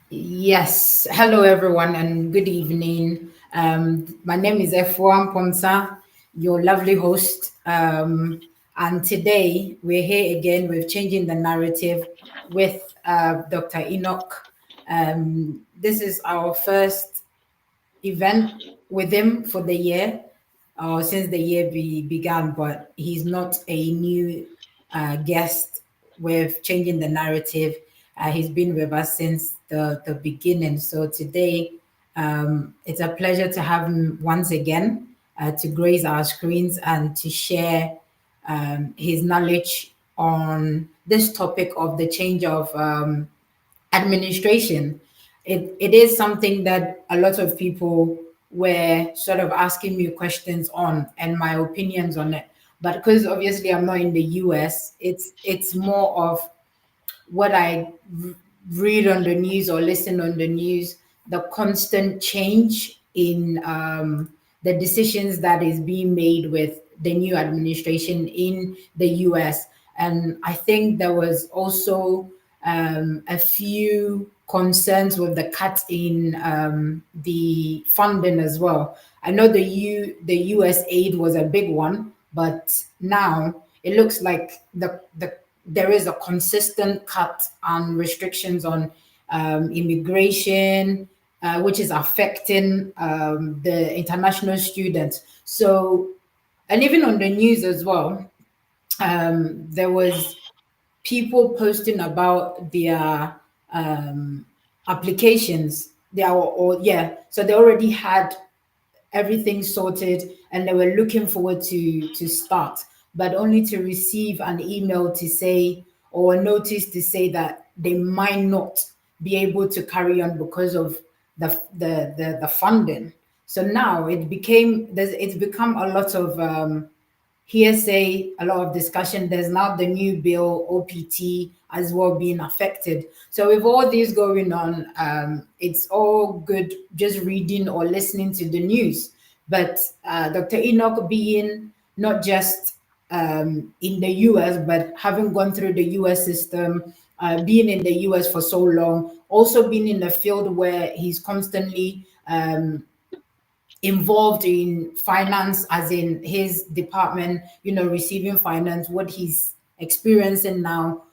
Yes, hello everyone and good evening. My name is F1 Ponsa, your lovely host. And today we're here again with Changing the Narrative with Dr. Enoch. This is our first event with him for the year, since the year began, but he's not a new guest with Changing the Narrative. He's been with us since the beginning. So today, it's a pleasure to have him once again to grace our screens and to share his knowledge on this topic of the change of administration. It is something that a lot of people were sort of asking me questions on and my opinions on it. But because obviously I'm not in the US, it's more of what I read on the news or listen on the news, the constant change in the decisions that is being made with the new administration in the US. And I think there was also a few concerns with the cut in the funding as well. I know the US aid was a big one, but now it looks like there is a consistent cut and restrictions on immigration, which is affecting the international students. So, and even on the news as well, there was people posting about their applications. So they already had everything sorted and they were looking forward to start, but only to receive an email to say or a notice to say that they might not be able to carry on because of the funding. So now it's become a lot of hearsay, a lot of discussion. There's now the new bill, OPT, as well being affected. So with all this going on, it's all good just reading or listening to the news. But Dr. Enoch being not just in the US, but having gone through the US system, being in the US for so long, also being in a field where he's constantly involved in finance, as in his department, receiving finance, what he's experiencing now,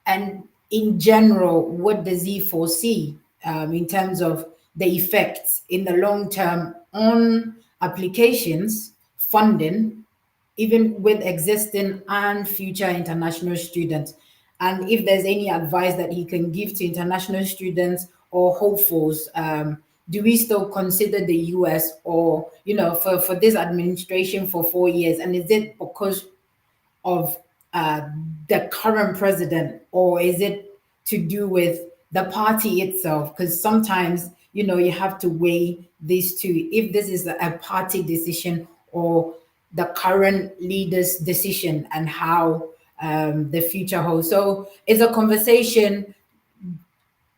and in general, what does he foresee in terms of the effects in the long term on applications, funding, even with existing and future international students? And if there's any advice that he can give to international students or hopefuls, do we still consider the US, or, for this administration for 4 years? And is it because of the current president, or is it to do with the party itself? Because sometimes, you have to weigh these two, if this is a party decision or the current leader's decision, and how the future holds. So it's a conversation.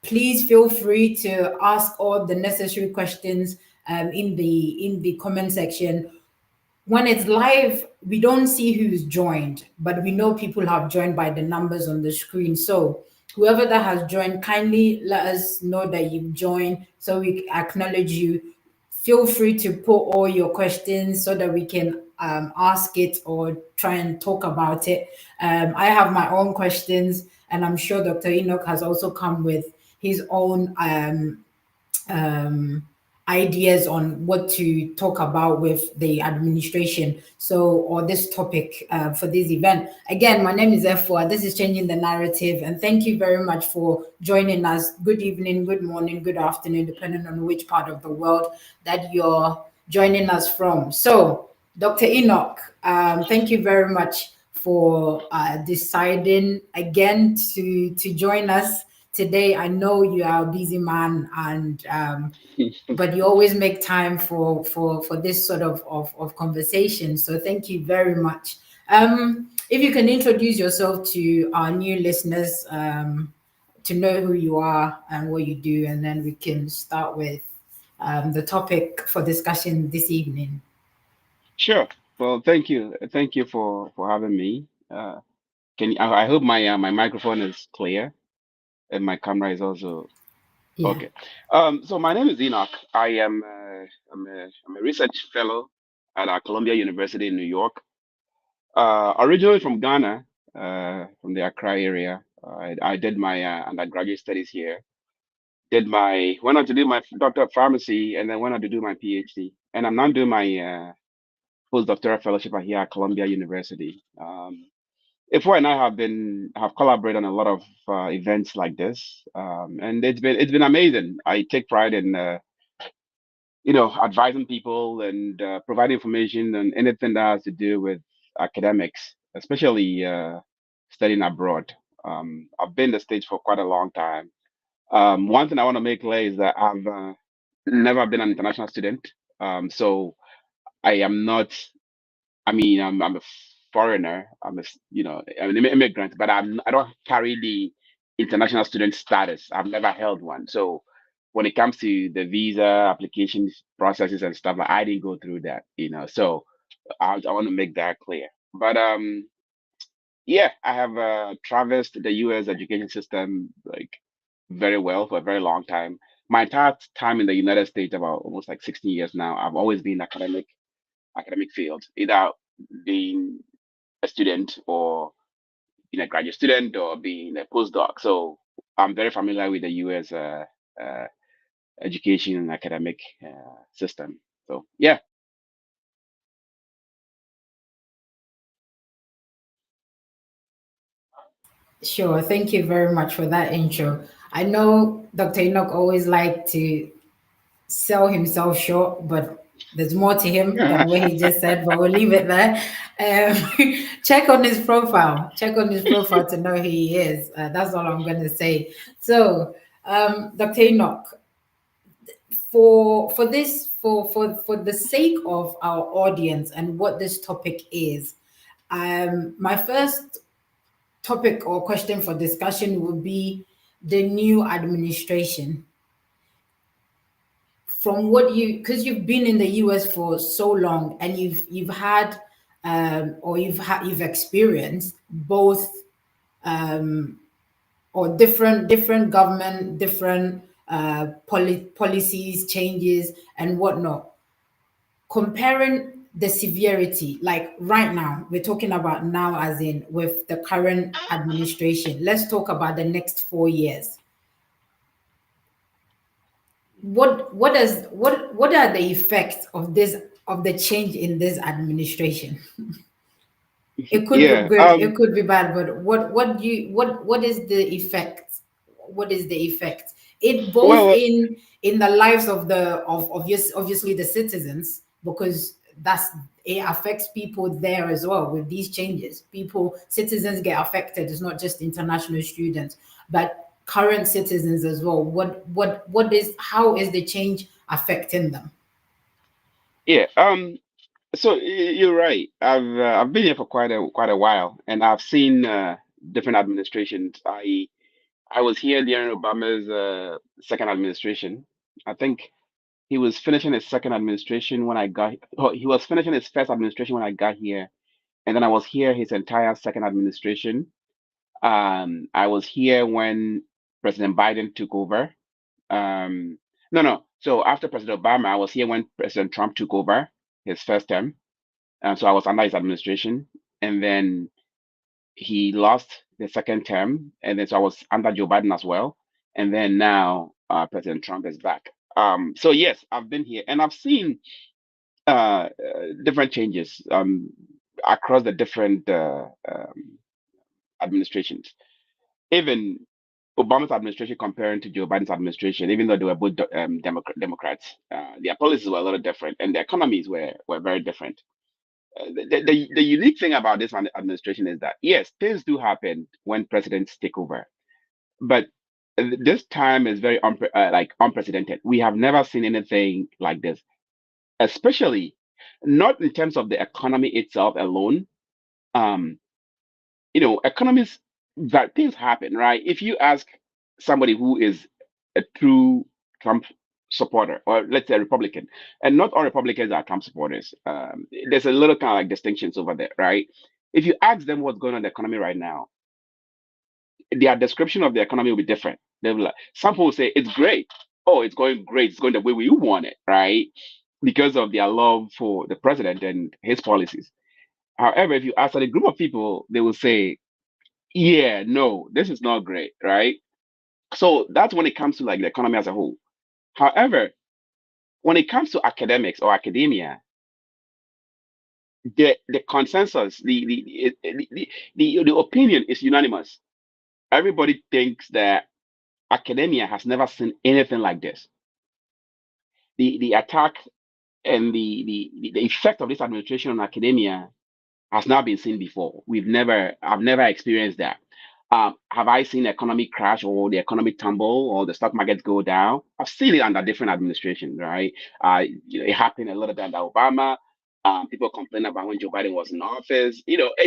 Please feel free to ask all the necessary questions in the comment section. When it's live, we don't see who's joined, but we know people have joined by the numbers on the screen. So whoever that has joined, kindly let us know that you've joined so we acknowledge you. Feel free to put all your questions so that we can ask it or try and talk about it. I have my own questions, and I'm sure Dr. Enoch has also come with his own um, ideas on what to talk about with the administration. So, or this topic for this event. Again, my name is F4. This is Changing the Narrative. And thank you very much for joining us. Good evening, good morning, good afternoon, depending on which part of the world that you're joining us from. So, Dr. Enoch, thank you very much for deciding again to join us today. I know you are a busy man, and but you always make time for this sort of conversation. So thank you very much. If you can introduce yourself to our new listeners, to know who you are and what you do, and then we can start with the topic for discussion this evening. Sure. Well, thank you. Thank you for having me. I hope my microphone is clear and my camera is also. Yeah. Okay. So my name is Enoch. I'm a research fellow at Columbia University in New York. Originally from Ghana, from the Accra area. I did my undergraduate studies here. Went on to do my doctor of pharmacy, and then went on to do my PhD. And I'm now doing my postdoctoral fellowship here at Columbia University. Ifo and I have collaborated on a lot of events like this, and it's been amazing. I take pride in advising people and providing information on anything that has to do with academics, especially studying abroad. I've been in the States for quite a long time. One thing I want to make clear is that I've never been an international student, so I am not. I mean, I'm a foreigner. I'm an immigrant, but I don't carry the international student status. I've never held one. So when it comes to the visa applications processes and stuff, I didn't go through that. So I want to make that clear. But yeah, I have traversed the U.S. education system like very well for a very long time. My entire time in the United States, about almost like 16 years now, I've always been academic field, either being a student or being a graduate student or being a postdoc. So I'm very familiar with the U.S. Uh, education and academic system. So yeah, Sure. Thank you very much for that intro. I know Dr. Enoch always liked to sell himself short, but there's more to him than what he just said, but we'll leave it there. Check on his profile. Check on his profile to know who he is. That's all I'm going to say. So, Dr. Enoch, for this, for the sake of our audience and what this topic is, my first topic or question for discussion would be the new administration. From what you, because you've been in the US for so long and you've had or you've experienced both or different government, different policies, changes, and whatnot. Comparing the severity, like right now, we're talking about now, as in with the current administration. Let's talk about the next 4 years. What are the effects of this, of the change in this administration? It could be yeah. good, it could be bad, but what do you what is the effect? What is the effect? It both Well, in the lives of the of obviously the citizens, because that's, it affects people there as well with these changes. People, citizens get affected. It's not just international students, but current citizens as well. What is, how is the change affecting them? yeah. So you're right. I've been here for quite a while, and I've seen different administrations. I was here during Obama's second administration. I think he was finishing his second administration when I got. Oh, he was finishing his first administration when I got here, and then I was here his entire second administration. I was here when President Biden took over. No, no. So after President Obama, I was here when President Trump took over his first term. So I was under his administration, and then he lost the second term, and then so I was under Joe Biden as well, and then now President Trump is back. So yes, I've been here, and I've seen different changes across the different administrations. Even Obama's administration comparing to Joe Biden's administration, even though they were both Democrats, their policies were a little different, and their economies were very different. The unique thing about this administration is that yes, things do happen when presidents take over, but this time is very unprecedented. We have never seen anything like this, especially not in terms of the economy itself alone. Um, economies, that things happen, right? If you ask somebody who is a true Trump supporter, or let's say a Republican, and not all Republicans are Trump supporters. There's a little kind of like distinctions over there, right? If you ask them what's going on in the economy right now, their description of the economy will be different. They'll be like, some people say it's great. Oh, it's going great. It's going the way we want it, right? Because of their love for the president and his policies. However, if you ask a group of people, they will say, yeah, no, this is not great, right? So that's when it comes to like the economy as a whole. However, when it comes to academics or academia, the consensus, the opinion is unanimous. Everybody thinks that academia has never seen anything like this. The attack and the effect of this administration on academia has not been seen before. I've never experienced that. Have I seen the economy crash or the economy tumble or the stock markets go down? I've seen it under different administrations, right? It happened a little bit under Obama. People complain about when Joe Biden was in office.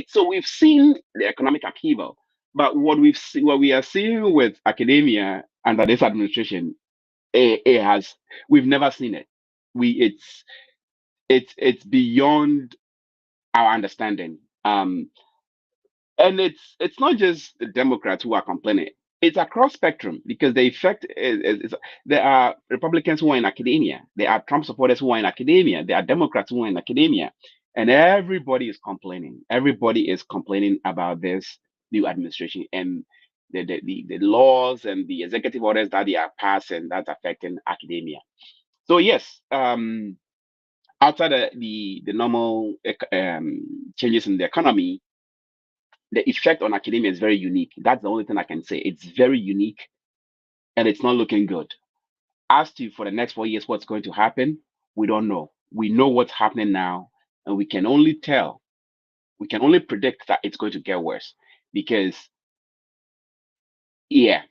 So we've seen the economic upheaval. But what we are seeing with academia under this administration, it has we've never seen it. We it's beyond our understanding. And it's not just the Democrats who are complaining. It's across spectrum because the effect is there are Republicans who are in academia, there are Trump supporters who are in academia, there are Democrats who are in academia, and everybody is complaining. Everybody is complaining about this new administration and the laws and the executive orders that they are passing that's affecting academia. So yes, outside the normal changes in the economy, the effect on academia is very unique. That's the only thing I can say. It's very unique and it's not looking good. As to for the next 4 years, what's going to happen, we don't know. We know what's happening now, and we can only predict that it's going to get worse. Because, yeah,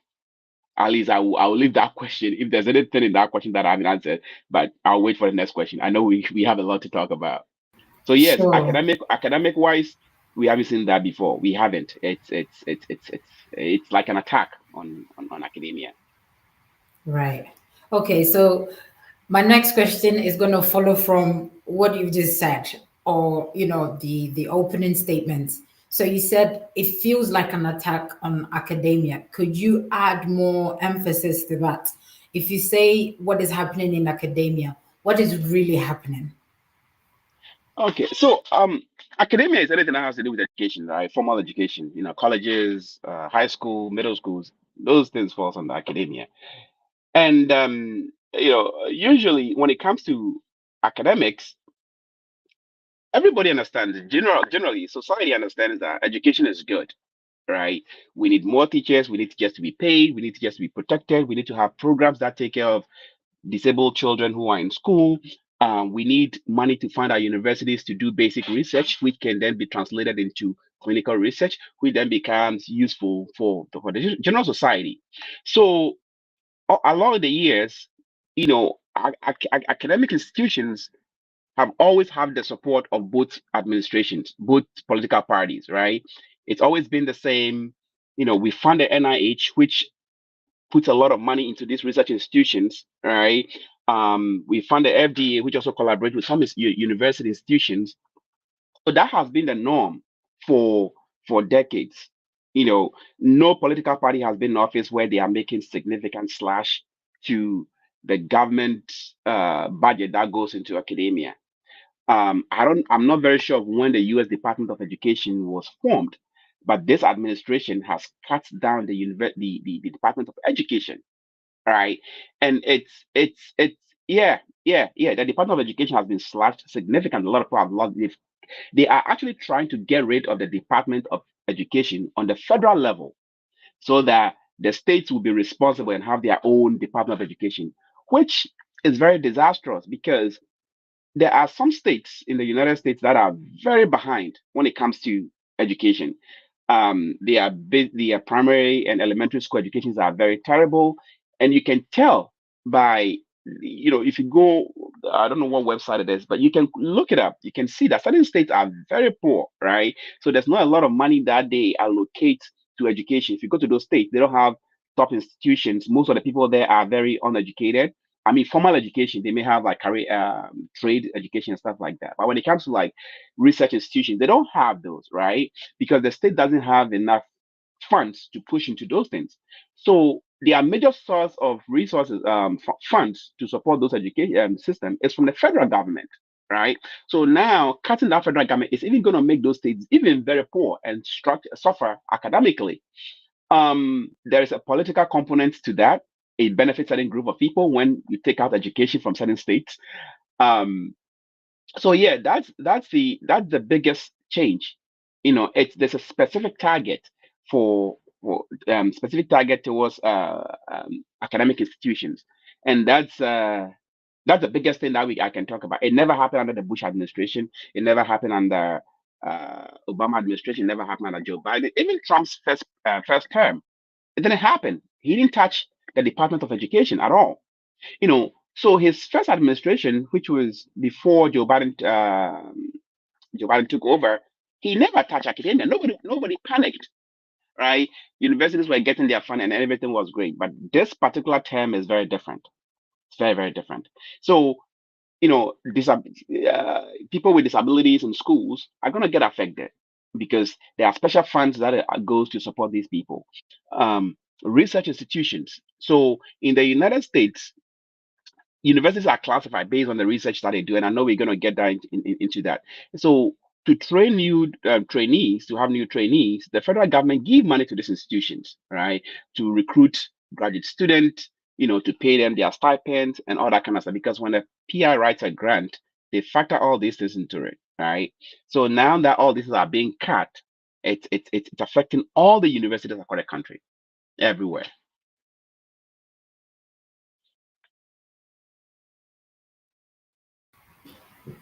at least I will leave that question. If there's anything in that question that I haven't answered, but I'll wait for the next question. I know we have a lot to talk about. So yes, Sure. academic wise, we haven't seen that before. We haven't. It's like an attack on academia. Right. Okay, so my next question is going to follow from what you just said, or the opening statements. So you said it feels like an attack on academia. Could you add more emphasis to that? If you say what is happening in academia, what is really happening? Okay, so academia is anything that has to do with education, right? Formal education, colleges, high school, middle schools, those things falls under academia. And usually when it comes to academics, everybody understands. Generally, society understands that education is good, right? We need more teachers. We need teachers to be paid. We need teachers to be protected. We need to have programs that take care of disabled children who are in school. We need money to fund our universities to do basic research, which can then be translated into clinical research, which then becomes useful for the general society. So along the years, academic institutions have always had the support of both administrations, both political parties, right? It's always been the same. We fund the NIH, which puts a lot of money into these research institutions, right? We fund the FDA, which also collaborates with some university institutions. So that has been the norm for decades. No political party has been in office where they are making significant slash to the government budget that goes into academia. I'm not very sure of when the U.S. Department of Education was formed, but this administration has cut down the Department of Education, right? And it's yeah. The Department of Education has been slashed significantly. A lot of people have lost. They are actually trying to get rid of the Department of Education on the federal level so that the states will be responsible and have their own Department of Education, which is very disastrous because there are some states in the United States that are very behind when it comes to education. Their primary and elementary school educations are very terrible, and you can tell by if you go, I don't know what website it is, but you can look it up. You can see that certain states are very poor, right? So there's not a lot of money that they allocate to education. If you go to those states, they don't have top institutions. Most of the people there are very uneducated. I mean, formal education, they may have like career, trade education and stuff like that. But when it comes to like research institutions, they don't have those, right? Because the state doesn't have enough funds to push into those things. So their major source of resources, funds to support those education system is from the federal government, right? So now cutting that federal government is even going to make those states even very poor and suffer academically. There is a political component to that. It benefits certain group of people when you take out education from certain states. Um, so yeah, that's the biggest change. It's there's a specific target for specific target towards academic institutions, and that's the biggest thing that we I can talk about. It never happened under the Bush administration. It never happened under Obama administration. It never happened under Joe Biden. Even Trump's first term, it didn't happen. He didn't touch the Department of Education at all. So his first administration, which was before Joe Biden took over, he never touched academia. Nobody panicked, right? Universities were getting their funding and everything was great. But this particular term is very different. It's very, very different. So, people with disabilities in schools are going to get affected because there are special funds that goes to support these people. Research institutions. So in the United States, universities are classified based on the research that they do, and I know we're going to get that into that. So to train new trainees, to have new trainees, the federal government give money to these institutions, right, to recruit graduate students, to pay them their stipends and all that kind of stuff. Because when the PI writes a grant, they factor all these things into it, right? So now that all these are being cut, it's affecting all the universities across the country, everywhere.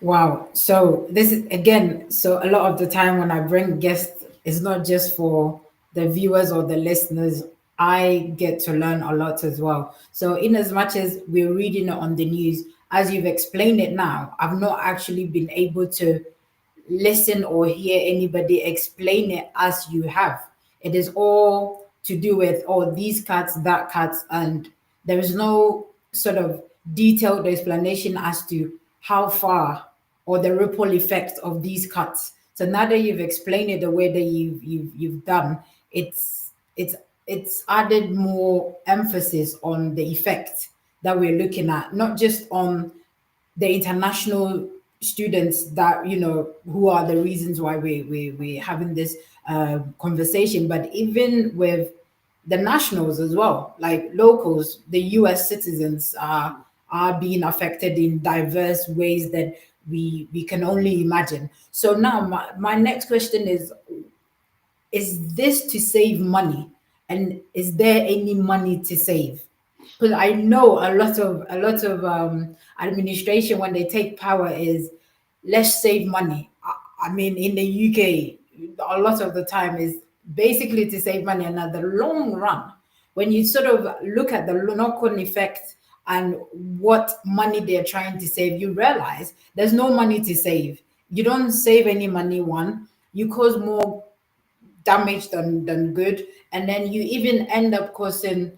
Wow. So this is again, so a lot of the time when I bring guests, it's not just for the viewers or the listeners. I get to learn a lot as well. So in as much as we're reading it on the news, as you've explained it now, I've not actually been able to listen or hear anybody explain it as you have. It is all to do with, oh, these cuts, that cuts, and there is no sort of detailed explanation as to how far or the ripple effect of these cuts. So now that you've explained it the way that you've done, it's it's added more emphasis on the effect that we're looking at, not just on the international students that who are the reasons why we're having this conversation, but even with the nationals as well, like locals, the US citizens are being affected in diverse ways that we can only imagine. So now my next question is this to save money, and is there any money to save? Because I know a lot of administration when they take power is, let's save money. I mean, in the UK, a lot of the time is basically to save money, and at the long run, when you sort of look at the knock-on effect and what money they're trying to save, you realize there's no money to save. You don't save any money. One, you cause more damage than good, and then you even end up causing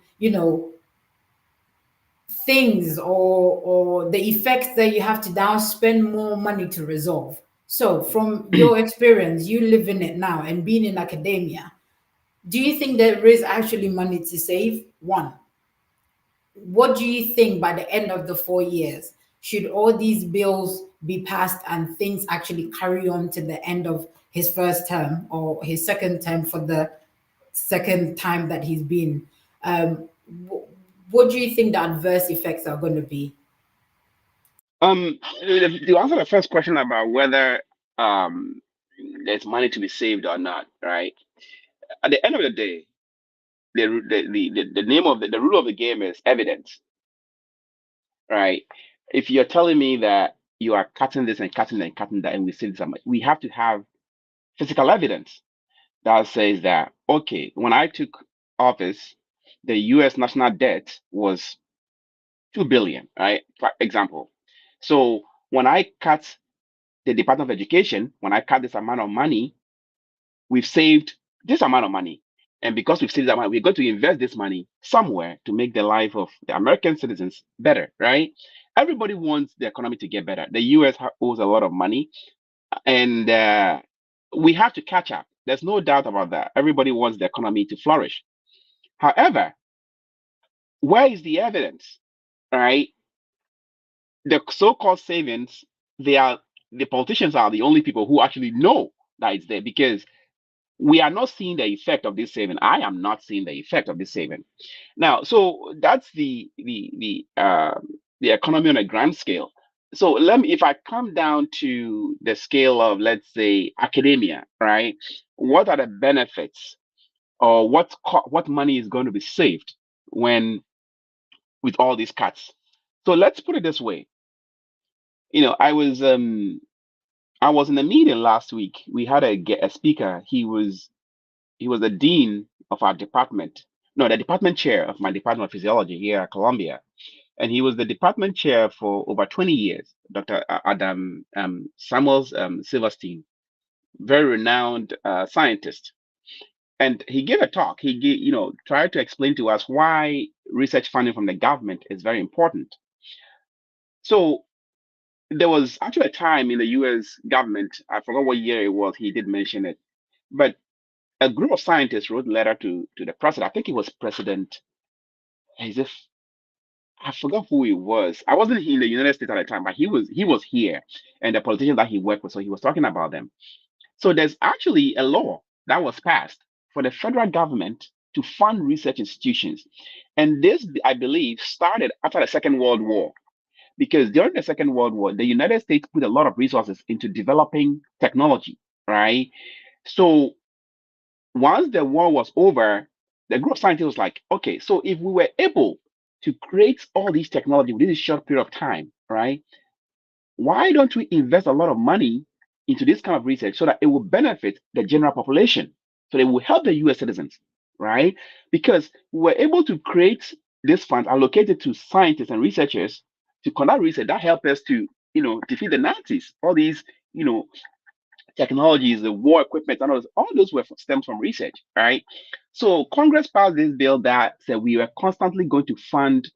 things or the effects that you have to now spend more money to resolve. So from your experience, you live in it now and being in academia, do you think there is actually money to save? One, what do you think by the end of the 4 years? Should all these bills be passed and things actually carry on to the end of his first term or his second term for the second time that he's been? Wh- what do you think the adverse effects are going to be? To answer the first question about whether um there's money to be saved or not, right? At the end of the day, the name of the rule of the game is evidence, right? If you're telling me that you are cutting this and cutting and cutting that, and we see this, we have to have physical evidence that says that, okay, when I took office, the U.S. national debt was 2 billion, right? For example. So when I cut the Department of Education, when I cut this amount of money, we've saved this amount of money. And because we've saved that money, we're going to invest this money somewhere to make the life of the American citizens better, right? Everybody wants the economy to get better. The US owes a lot of money, and we have to catch up. There's no doubt about that. Everybody wants the economy to flourish. However, where is the evidence? Right? The so-called savings, they are the politicians are the only people who actually know that it's there because we are not seeing the effect of this saving. I am not seeing the effect of this saving. Now, so that's the economy on a grand scale. So let me, if I come down to the scale of, let's say, academia, right? What are the benefits, or what money is going to be saved when with all these cuts? So let's put it this way. I was in a meeting last week. We had a speaker. He was the dean of our department. No, the department chair of my department of physiology here at Columbia, and he was the department chair for over 20 years. Dr. Adam Samuels Silverstein, very renowned scientist, and he gave a talk. Tried to explain to us why research funding from the government is very important. So there was actually a time in the U.S. government. I forgot what year it was. He did mention it, but a group of scientists wrote a letter to the president. I think it was President. As if I forgot who he was. I wasn't in the United States at the time, but he was here, and the politicians that he worked with. So he was talking about them. So there's actually a law that was passed for the federal government to fund research institutions, and this, I believe, started after the Second World War. Because during the Second World War, the United States put a lot of resources into developing technology, right? So once the war was over, the group of scientists was like, okay, so if we were able to create all these technology within a short period of time, right? Why don't we invest a lot of money into this kind of research so that it will benefit the general population? So it will help the US citizens, right? Because we were able to create this fund allocated to scientists and researchers to conduct research that help us to, defeat the Nazis. All these, you know, technologies, the war equipment, and all those were stems from research, right? So Congress passed this bill that said we were constantly going to fund,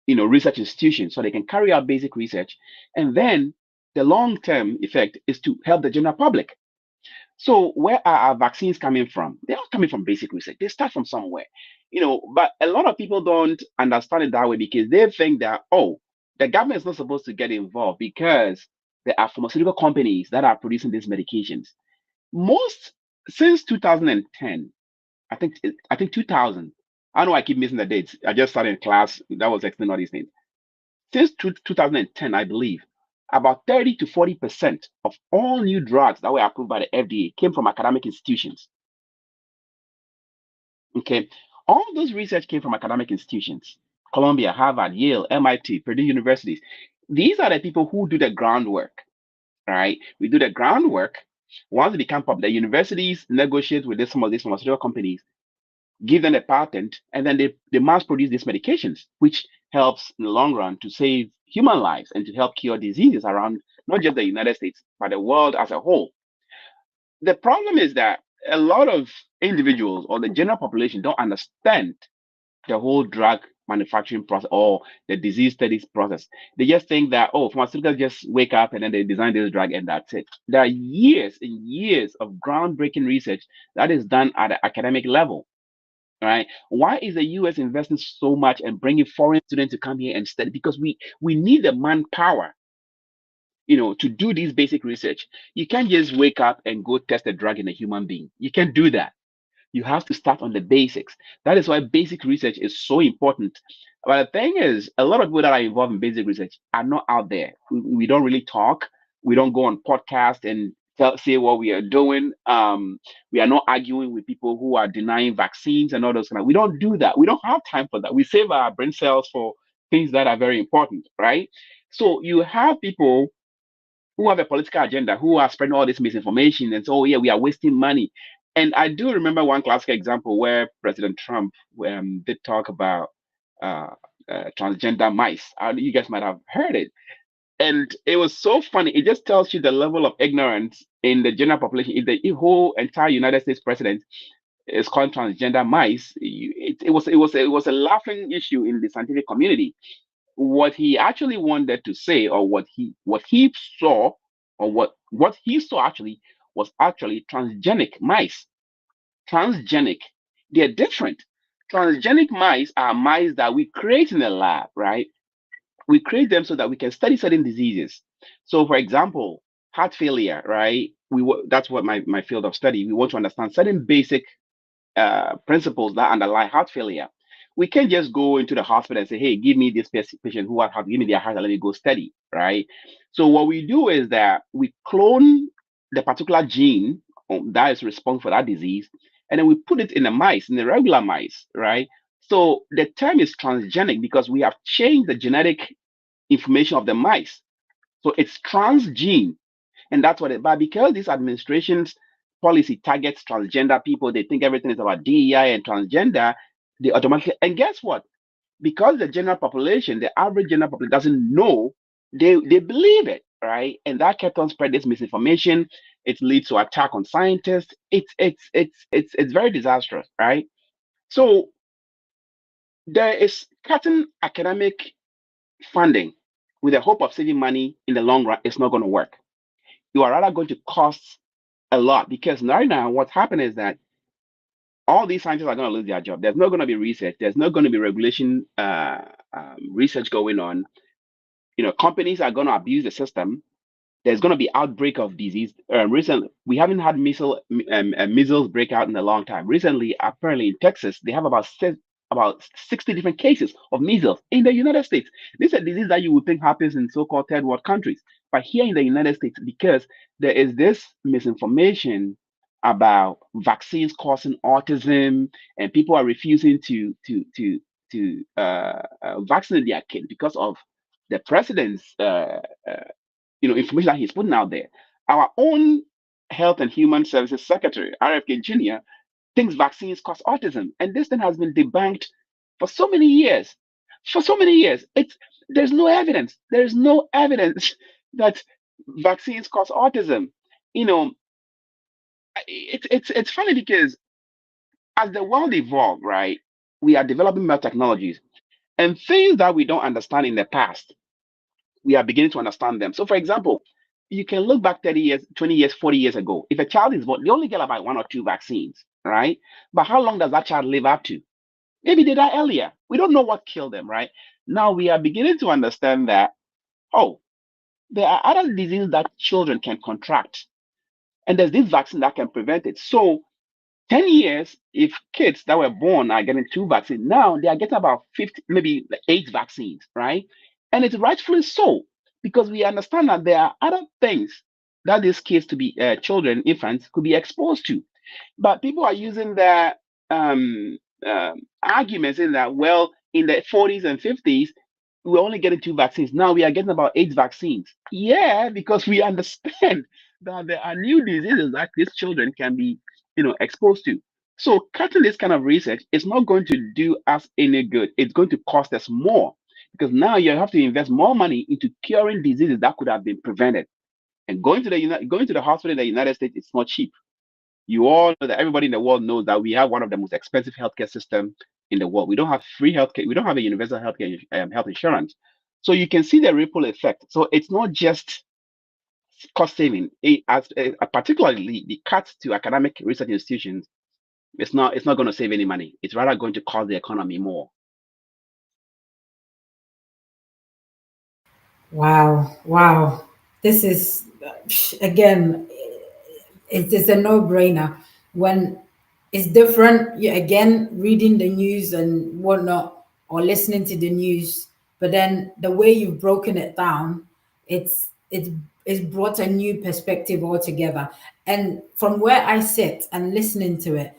research institutions so they can carry out basic research, and then the long-term effect is to help the general public. So where are our vaccines coming from? They're not coming from basic research. They start from somewhere, But a lot of people don't understand it that way because they think that, oh, the government is not supposed to get involved because there are pharmaceutical companies that are producing these medications. Most since 2010, I think 2000. I know I keep missing the dates. I just started in class that was explaining all these things. Since 2010, I believe about 30 to 40% of all new drugs that were approved by the FDA came from academic institutions. Okay, all those research came from academic institutions: Columbia, Harvard, Yale, MIT, Purdue universities. These are the people who do the groundwork, right? We do the groundwork. Once they become public, the universities negotiate with some of these pharmaceutical companies, give them a patent, and then they mass produce these medications, which helps in the long run to save human lives and to help cure diseases around not just the United States, but the world as a whole. The problem is that a lot of individuals or the general population don't understand the whole drug manufacturing process or the disease studies process. They just think that, oh, pharmaceuticals just wake up and then they design this drug and that's it. There are years and years of groundbreaking research that is done at the academic level, right? Why is the US investing so much and bringing foreign students to come here and study? Because we need the manpower, to do this basic research. You can't just wake up and go test a drug in a human being. You can't do that. You have to start on the basics. That is why basic research is so important. But the thing is, a lot of people that are involved in basic research are not out there. We don't really talk. We don't go on podcast and say what we are doing. We are not arguing with people who are denying vaccines and all those kind of. We don't do that. We don't have time for that. We save our brain cells for things that are very important, right? So you have people who have a political agenda, who are spreading all this misinformation and so, oh, yeah, we are wasting money. And I do remember one classic example where President Trump did talk about uh, transgender mice. You guys might have heard it. And it was so funny. It just tells you the level of ignorance in the general population. If the whole entire United States president is called transgender mice, it was a laughing issue in the scientific community. What he actually wanted to say, or what he saw, or what he saw actually was actually transgenic mice. Transgenic, they're different. Transgenic mice are mice that we create in the lab, right? We create them so that we can study certain diseases. So, for example, heart failure, right? That's what my field of study. We want to understand certain basic principles that underlie heart failure. We can't just go into the hospital and say, "Hey, give me this patient who has heart, give me their heart, and let me go study." Right? So what we do is that we clone the particular gene that is responsible for that disease, and then we put it in the mice, in the regular mice, right? So the term is transgenic because we have changed the genetic information of the mice. So it's transgene, and that's what it. But because this administration's policy targets transgender people, they think everything is about DEI and transgender. They automatically, and guess what? Because the general population, the average general population doesn't know, they believe it, right? And that kept on spread this misinformation. It leads to attack on scientists. It's very disastrous, right? So there is cutting academic funding with the hope of saving money in the long run. It's not going to work. You are rather going to cost a lot because right now what's happening is that all these scientists are going to lose their job. There's not going to be research. There's not going to be regulation research going on. Companies are going to abuse the system. There's going to be outbreak of disease. Recently, we haven't had measles breakout in a long time. Recently, apparently in Texas, they have about 60 different cases of measles in the United States. This is a disease that you would think happens in so-called third world countries, but here in the United States, because there is this misinformation about vaccines causing autism, and people are refusing to vaccinate their kids because of the president's information that he's putting out there. Our own Health and Human Services Secretary, RFK Jr., thinks vaccines cause autism, and this thing has been debunked for so many years. For so many years, there's no evidence. There's no evidence that vaccines cause autism. You know, it's funny because as the world evolved, right, we are developing more technologies and things that we don't understand in the past we are beginning to understand them. So, for example, you can look back 30 years, 20 years, 40 years ago. If a child is born, they only get about one or two vaccines, right? But how long does that child live up to? Maybe they die earlier. We don't know what killed them, right? Now we are beginning to understand that, oh, there are other diseases that children can contract, and there's this vaccine that can prevent it. So 10 years, if kids that were born are getting two vaccines, now they are getting about 50, maybe eight vaccines, right? And it's rightfully so, because we understand that there are other things that these kids to be children, infants, could be exposed to. But people are using their arguments in that, well, in the 40s and 50s, we were only getting two vaccines. Now we are getting about eight vaccines. Yeah, because we understand that there are new diseases that these children can be, exposed to. So cutting this kind of research is not going to do us any good. It's going to cost us more because now you have to invest more money into curing diseases that could have been prevented. And going to the hospital in the United States, it's not cheap. You all know that everybody in the world knows that we have one of the most expensive healthcare system in the world. We don't have free healthcare. We don't have a universal healthcare health insurance. So you can see the ripple effect. So it's not just cost saving. Particularly the cuts to academic research institutions. It's not going to save any money. It's rather going to cost the economy more. Wow, wow. This is, again, it is a no-brainer. When it's different, you again reading the news and whatnot, or listening to the news, but then the way you've broken it down, it's it's brought a new perspective altogether. And from where I sit and listening to it,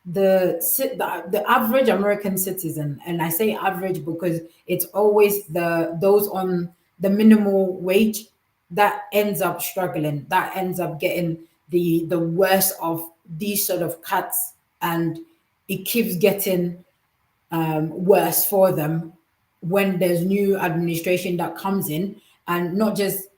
the average American citizen, and I say average because it's always those on the minimal wage that ends up struggling, that ends up getting the worst of these sort of cuts, and it keeps getting worse for them when there's new administration that comes in, and not just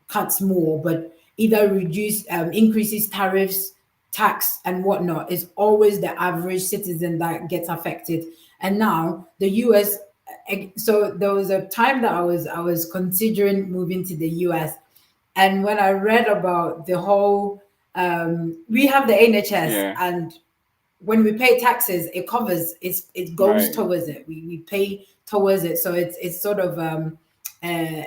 cuts more, but either reduce increases tariffs, tax and whatnot. Is always the average citizen that gets affected. And now the US, so there was a time that I was considering moving to the US, and when I read about the whole We have the NHS, Yeah. and when we pay taxes, it covers it goes Right. towards it. We pay towards it. So it's sort of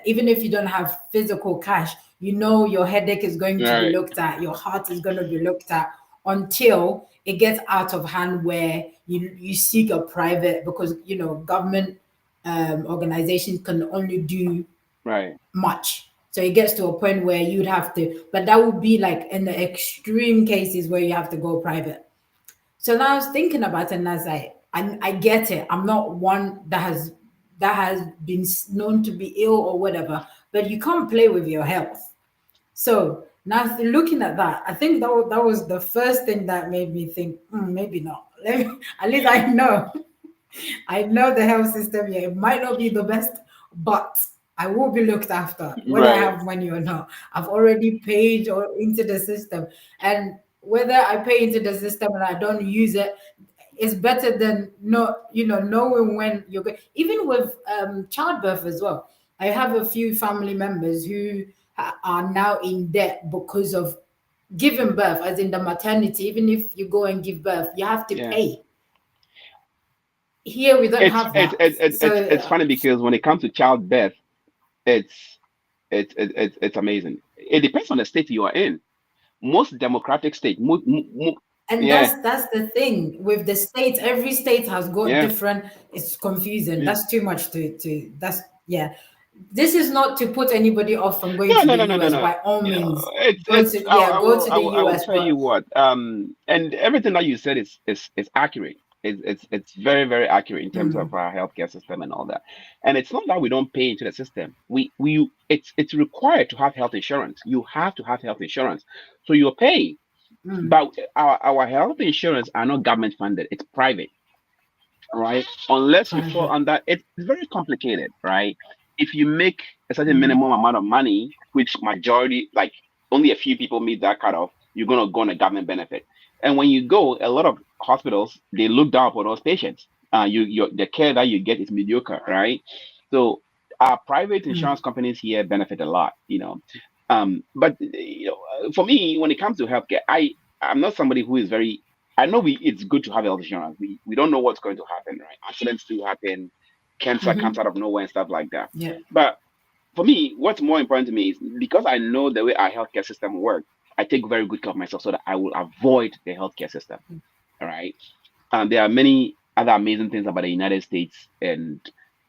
even if you don't have physical cash, you know your headache is going to be Right. looked at, your heart is going to be looked at until it gets out of hand where you seek a private, because government organizations can only do Right. much. So it gets to a point where you'd have to, but that would be like in the extreme cases where you have to go private. So now I was thinking about it, and I was like, I get it. I'm not one that has been known to be ill or whatever, but you can't play with your health. So now looking at that, I think that was the first thing that made me think, maybe not. Let me, at least I know. I know the health system here. It might not be the best, but I will be looked after, whether I Right. have money or not. I've already paid or into the system. And whether I pay into the system and I don't use it, it's better than knowing when you're going. Even with childbirth as well. I have a few family members who are now in debt because of giving birth, as in the maternity. Even if you go and give birth, you have to Yeah. pay. Here we don't It's have it's that. it's it's it's So it's funny because when it comes to childbirth, it's it's amazing. It depends on the state you are in. Most democratic state, and yeah, that's the thing with the states. Every state has got yeah, different. It's confusing. yeah. That's too much to that's yeah. This is not to put anybody off from going No, to no, the no, no, no, US. no. By all You know, means, it's go to the I will US. tell you But what. And everything that you said is accurate. It's very very accurate in terms of our healthcare system and all that. And it's not that we don't pay into the system. It's required to have health insurance. You have to have health insurance, so you're paying. But our health insurance are not government funded. It's private, right? Unless you fall private. under it's very complicated, right? If you make a certain minimum amount of money, which majority, like only a few people meet that cutoff, you're gonna go on a government benefit. And when you go, a lot of hospitals they look down upon those patients. The care that you get is mediocre, right? So our private insurance companies here benefit a lot, you know. But for me, when it comes to healthcare, I'm not somebody who is very I know it's good to have health insurance. We don't know what's going to happen, right? Accidents do happen, cancer comes out of nowhere and stuff like that. Yeah. But for me, what's more important to me is because I know the way our healthcare system works, I take very good care of myself so that I will avoid the healthcare system. All right. There are many other amazing things about the United States, and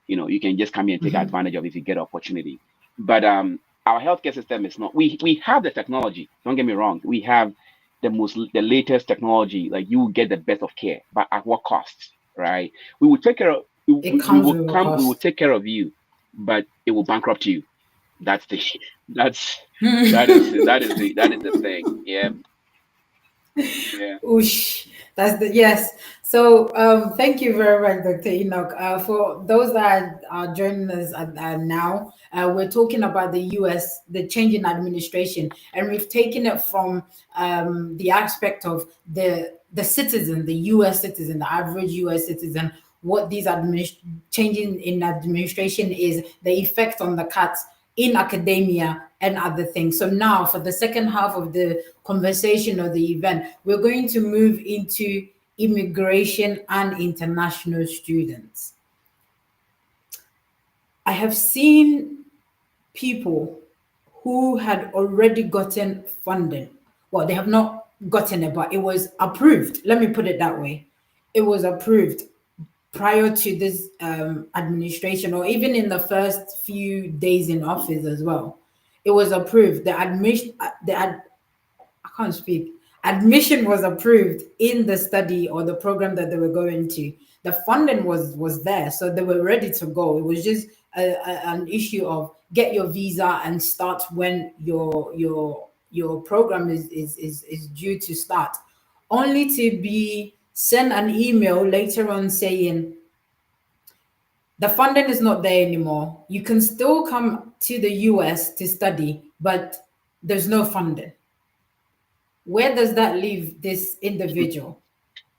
you can just come here and take advantage of if you get opportunity. But our healthcare system is not. We have the technology. Don't get me wrong. We have the latest technology. Like you will get the best of care, but at what cost, right? We will take care of. It We comes will with a come. We will cost. take care of you, but it will bankrupt you. That's the. That's that is the thing. Yeah. Yeah. Oosh, that's the yes. So thank you very much, Dr. Enoch. For those that are joining us now, we're talking about the US, the change in administration, and we've taken it from the aspect of the citizen, the US citizen, the average US citizen, what these changing in administration is, the effect on the cuts in academia and other things. So now for the second half of the conversation or the event, we're going to move into immigration and international students. I have seen people who had already gotten funding. Well, they have not gotten it, but it was approved. Let me put it that way. It was approved prior to this administration, or even in the first few days in office as well. It was approved. I can't speak. Admission was approved in the study or the program that they were going to. The funding was there, so they were ready to go. It was just an issue of get your visa and start when your program is due to start, only to be sent an email later on saying the funding is not there anymore. You can still come to the US to study, but there's no funding. Where does that leave this individual?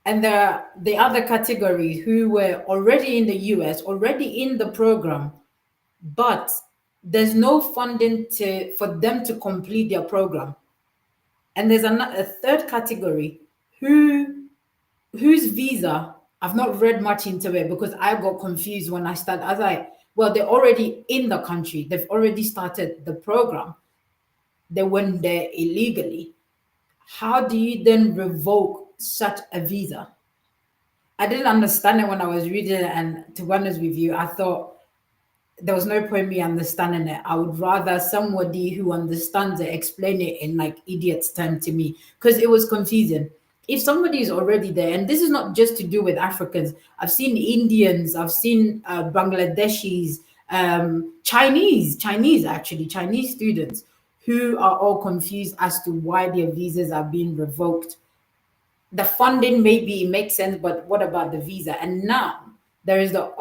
And the other category who were already in the US, already in the program, but there's no funding for them to complete their program. And there's a third category who whose visa, I've not read much into it because I got confused when I started. I was like, well, they're already in the country. They've already started the program. They went there illegally. How do you then revoke such a visa? I didn't understand it when I was reading it, and to be honest with you, I thought there was no point me understanding it. I would rather somebody who understands it explain it in like idiot's term to me because it was confusing. If somebody is already there, and this is not just to do with Africans, I've seen Indians, I've seen Bangladeshis, Chinese actually, Chinese students who are all confused as to why their visas are being revoked. The funding maybe makes sense, but what about the visa? And now there is the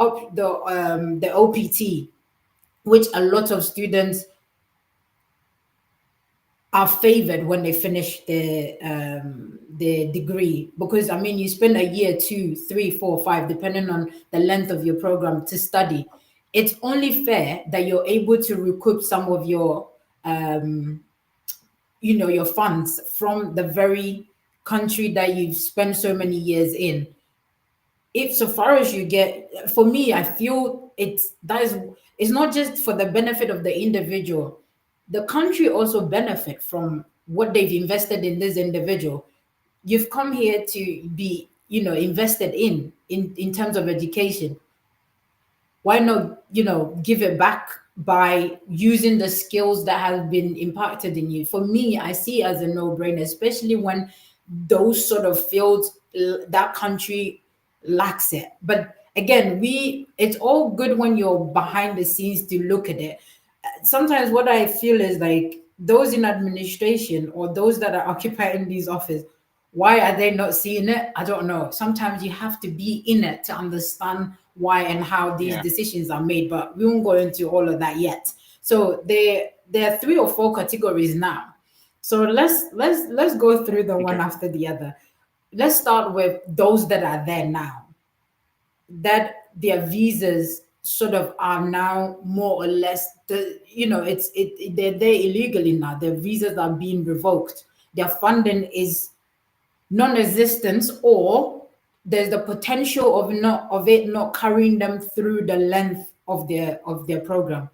OPT, which a lot of students are favored when they finish the degree, because I mean you spend a year, 2 3 4 5, depending on the length of your program to study. It's only fair that you're able to recoup some of your your funds from the very country that you've spent so many years in. If so far as you get, for me, I feel it's not just for the benefit of the individual. The country also benefit from what they've invested in this individual. You've come here to be, invested in terms of education. Why not, give it back by using the skills that have been impacted in you? For me, I see it as a no-brainer, especially when those sort of fields, that country lacks it. But again, it's all good when you're behind the scenes to look at it. Sometimes what I feel is like those in administration or those that are occupying these offices, why are they not seeing it? I don't know. Sometimes you have to be in it to understand why and how these Yeah. decisions are made, but we won't go into all of that yet. So there are 3 or 4 categories now. So let's go through the one Okay. after the other. Let's start with those that are there now, that their visas sort of are now more or less they're there illegally now. Their visas are being revoked. Their funding is non-existent, or there's the potential of it not carrying them through the length of their program.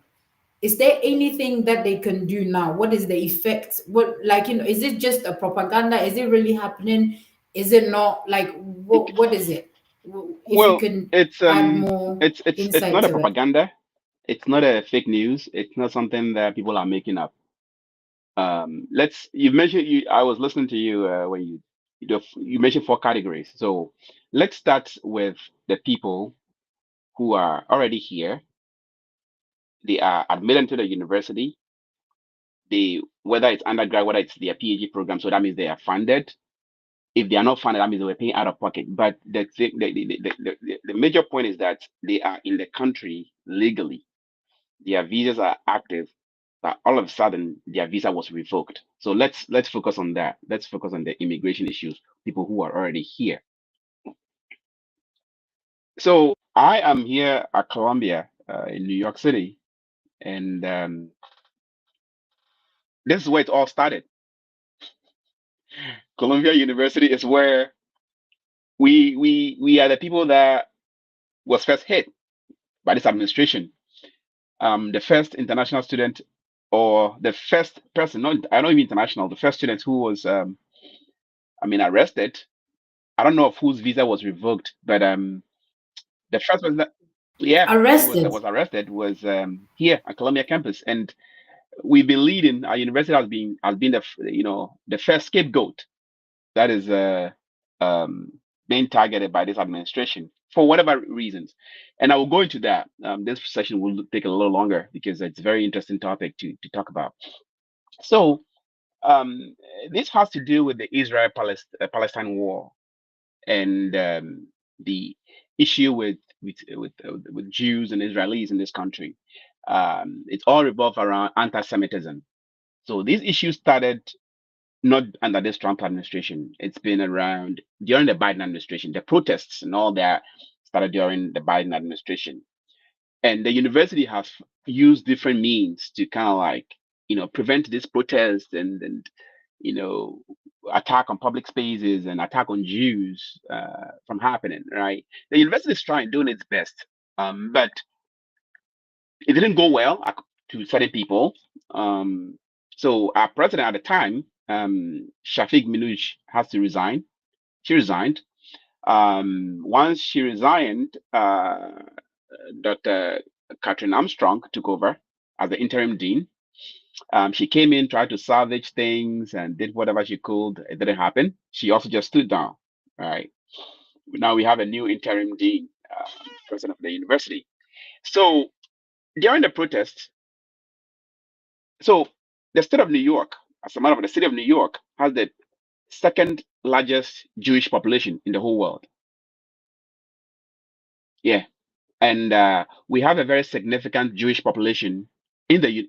Is there anything that they can do now? What is the effect? What, like, is it just a propaganda? Is it really happening? Is it not? Like, Okay. what is it? If you Well, can it's add more it's insight not a to it. propaganda. It's not a fake news. It's not something that people are making up. Let's you mentioned you. I was listening to you when you mentioned 4 categories. So let's start with the people who are already here. They are admitted to the university. They, whether it's undergrad, whether it's their PhD program, so that means they are funded. If they are not funded, that means they were paying out of pocket. But the major point is that they are in the country legally. Their visas are active, but all of a sudden their visa was revoked. So let's focus on that. Let's focus on the immigration issues, people who are already here. So I am here at Columbia in New York City, and this is where it all started. Columbia University is where we are the people that was first hit by this administration. The first international student, or the first person, not I don't mean international, the first student who was arrested. I don't know of whose visa was revoked, but the first person that, yeah, who was that Arrested. was arrested was here at Columbia campus, and we've been leading. Our university has been the first scapegoat that is um, being targeted by this administration for whatever reasons. And I will go into that. This session will take a little longer because it's a very interesting topic to talk about. So um, this has to do with the Israel Palestine war and the issue with Jews and Israelis in this country. It's all revolved around anti-Semitism. So these issues started not under this Trump administration. It's been around during the Biden administration. The protests and all that started during the Biden administration. And the university has used different means to kind of like, prevent this protest and attack on public spaces and attack on Jews from happening, right? The university is trying, doing its best, but it didn't go well to certain people. So our president at the time, Shafiq Minuj, has to resign. She resigned. Once she resigned, Dr. Catherine Armstrong took over as the interim dean. She came in, tried to salvage things, and did whatever she could. It didn't happen. She also just stood down. Right now, we have a new interim dean, president of the university. So during the protests, so the state of New York, as a matter of fact, the city of New York has the second largest Jewish population in the whole world. Yeah, and we have a very significant Jewish population in the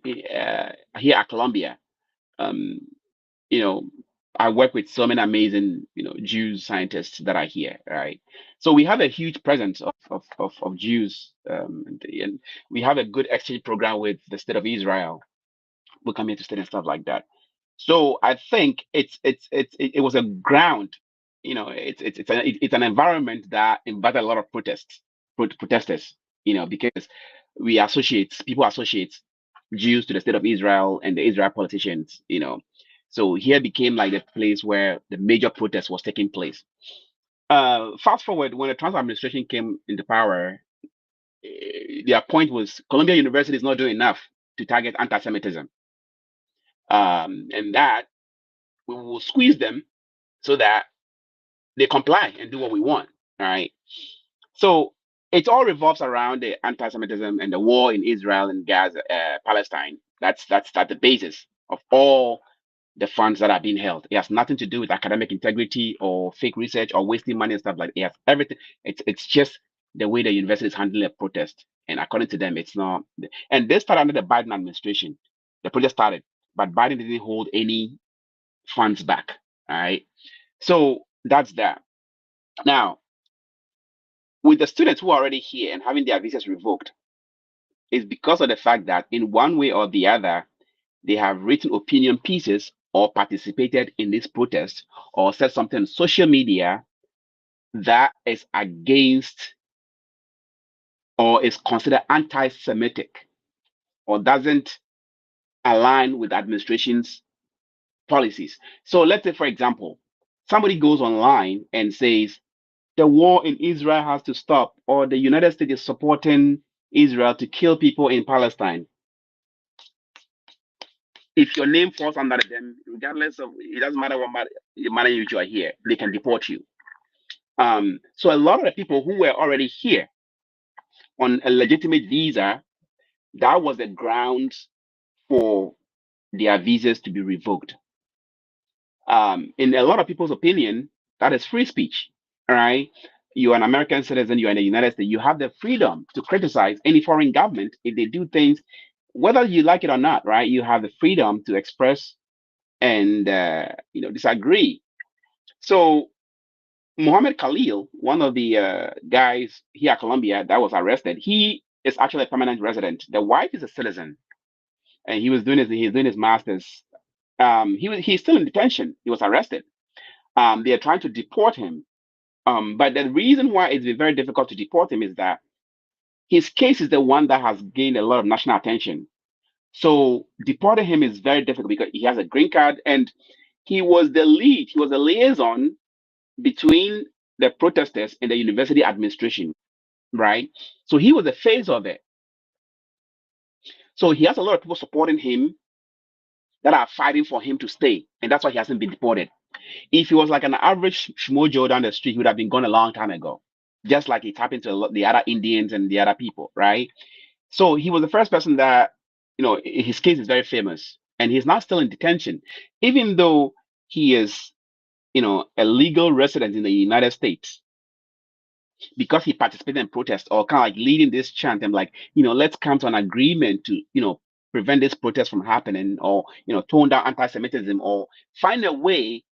here at Columbia. Um, you know, I work with so many amazing, Jews scientists that are here, right? So we have a huge presence of Jews, and we have a good exchange program with the state of Israel. We come here to study and stuff like that. So I think it was a ground, it's an environment that invited a lot of protesters, because people associate Jews to the state of Israel and the Israel politicians. So here became like the place where the major protest was taking place. Fast forward, when the Trump administration came into power, their point was Columbia University is not doing enough to target anti-Semitism, and that we will squeeze them so that they comply and do what we want. All right. So it all revolves around the anti-Semitism and the war in Israel and Gaza, Palestine. That's the basis of all the funds that are being held. It has nothing to do with academic integrity or fake research or wasting money and stuff like that. It has everything. It's just the way the university is handling a protest. And according to them, it's not. And this started under the Biden administration. The protest started, but Biden didn't hold any funds back. All right. So that's that. Now, with the students who are already here and having their visas revoked, it's because of the fact that in one way or the other, they have written opinion pieces or participated in this protest or said something on social media that is against or is considered anti-Semitic or doesn't align with the administration's policies. So let's say, for example, somebody goes online and says, the war in Israel has to stop, or the United States is supporting Israel to kill people in Palestine. If your name falls under them, regardless of, it doesn't matter what matter you are here, they can deport you. So a lot of the people who were already here on a legitimate visa, that was the grounds for their visas to be revoked. In a lot of people's opinion, that is free speech. All right. You're an American citizen, you're in the United States, you have the freedom to criticize any foreign government if they do things, whether you like it or not, right? You have the freedom to express and disagree. So Mohammed Khalil, one of the guys here at Columbia that was arrested, he is actually a permanent resident. The wife is a citizen, and he's doing his master's. He's still in detention. He was arrested. They are trying to deport him. But the reason why it's been very difficult to deport him is that his case is the one that has gained a lot of national attention. So deporting him is very difficult because he has a green card and he was the lead, he was a liaison between the protesters and the university administration, right? So he was the face of it. So he has a lot of people supporting him that are fighting for him to stay, and that's why he hasn't been deported. If he was like an average schmojo down the street, he would have been gone a long time ago, just like it happened to the other Indians and the other people, right? So he was the first person that, his case is very famous, and he's now still in detention, even though he is, a legal resident in the United States, because he participated in protest or kind of like leading this chant and like, let's come to an agreement to, prevent this protest from happening or, tone down anti-Semitism or find a way.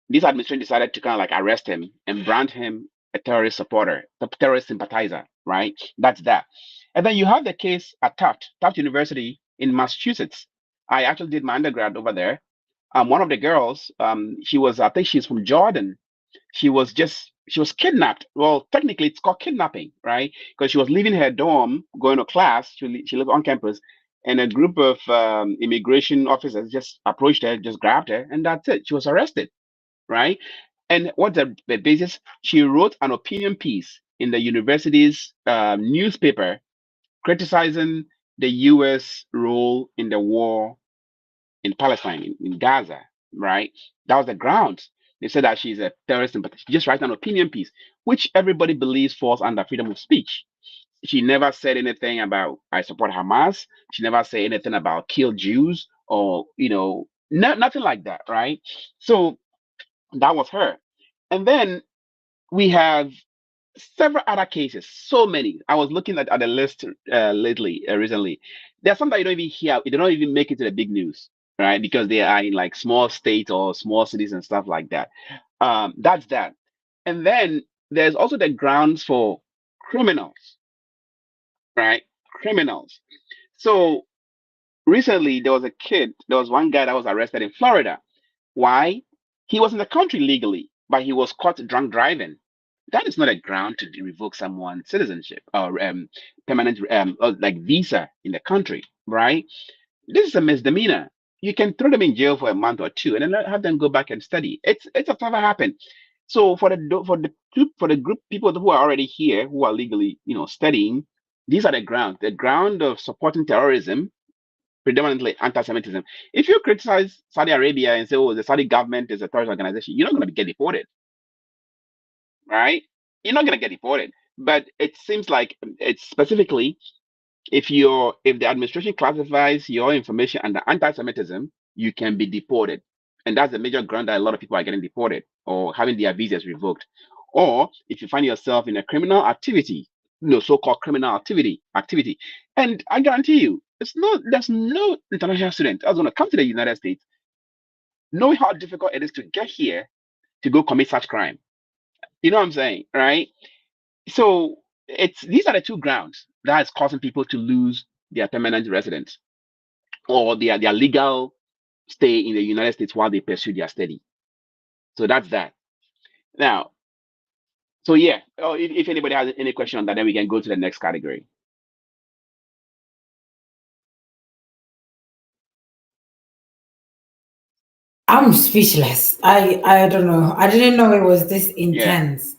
This administration decided to kind of like arrest him and brand him a terrorist supporter, a terrorist sympathizer, right? That's that. And then you have the case at Tufts University in Massachusetts. I actually did my undergrad over there. One of the girls, she was, I think she's from Jordan. She was kidnapped. Well, technically, it's called kidnapping, right? Because she was leaving her dorm, going to class. She lived on campus, and a group of immigration officers just approached her, just grabbed her, and that's it. She was arrested, right? And what's the basis? She wrote an opinion piece in the university's newspaper criticizing the U.S. role in the war in Palestine, in Gaza, right? That was the grounds. They said that she's a terrorist, but she just writes an opinion piece, which everybody believes falls under freedom of speech. She never said anything about I support Hamas. She never said anything about kill Jews or nothing like that, right? So that was her. And then we have several other cases, so many. I was looking at the list recently. There's some that you don't even hear, they don't even make it to the big news, right? Because they are in like small states or small cities and stuff like that. That's that. And then there's also the grounds for criminals, right? Criminals. So recently there was one guy that was arrested in Florida. Why? He was in the country legally, but he was caught drunk driving. That is not a ground to revoke someone's citizenship or permanent like visa in the country, right? This is a misdemeanor. You can throw them in jail for a month or two, and then have them go back and study. It's a never happened. So for the group people who are already here who are legally studying, these are the ground. The ground of supporting terrorism, predominantly anti-Semitism. If you criticize Saudi Arabia and say, "Oh, the Saudi government is a terrorist organization," you're not going to get deported, right? You're not going to get deported. But it seems like it's specifically if the administration classifies your information under anti-Semitism, you can be deported, and that's the major ground that a lot of people are getting deported or having their visas revoked. Or if you find yourself in a criminal activity, so-called criminal activity, and I guarantee you, there's no international student that's going to come to the United States knowing how difficult it is to get here to go commit such crime. You know what I'm saying, right? So it's these are the two grounds that is causing people to lose their permanent residence or their legal stay in the United States while they pursue their study. So that's that. Now, so yeah, if anybody has any question on that, then we can go to the next category. I'm speechless. I don't know. I didn't know it was this Yeah, intense.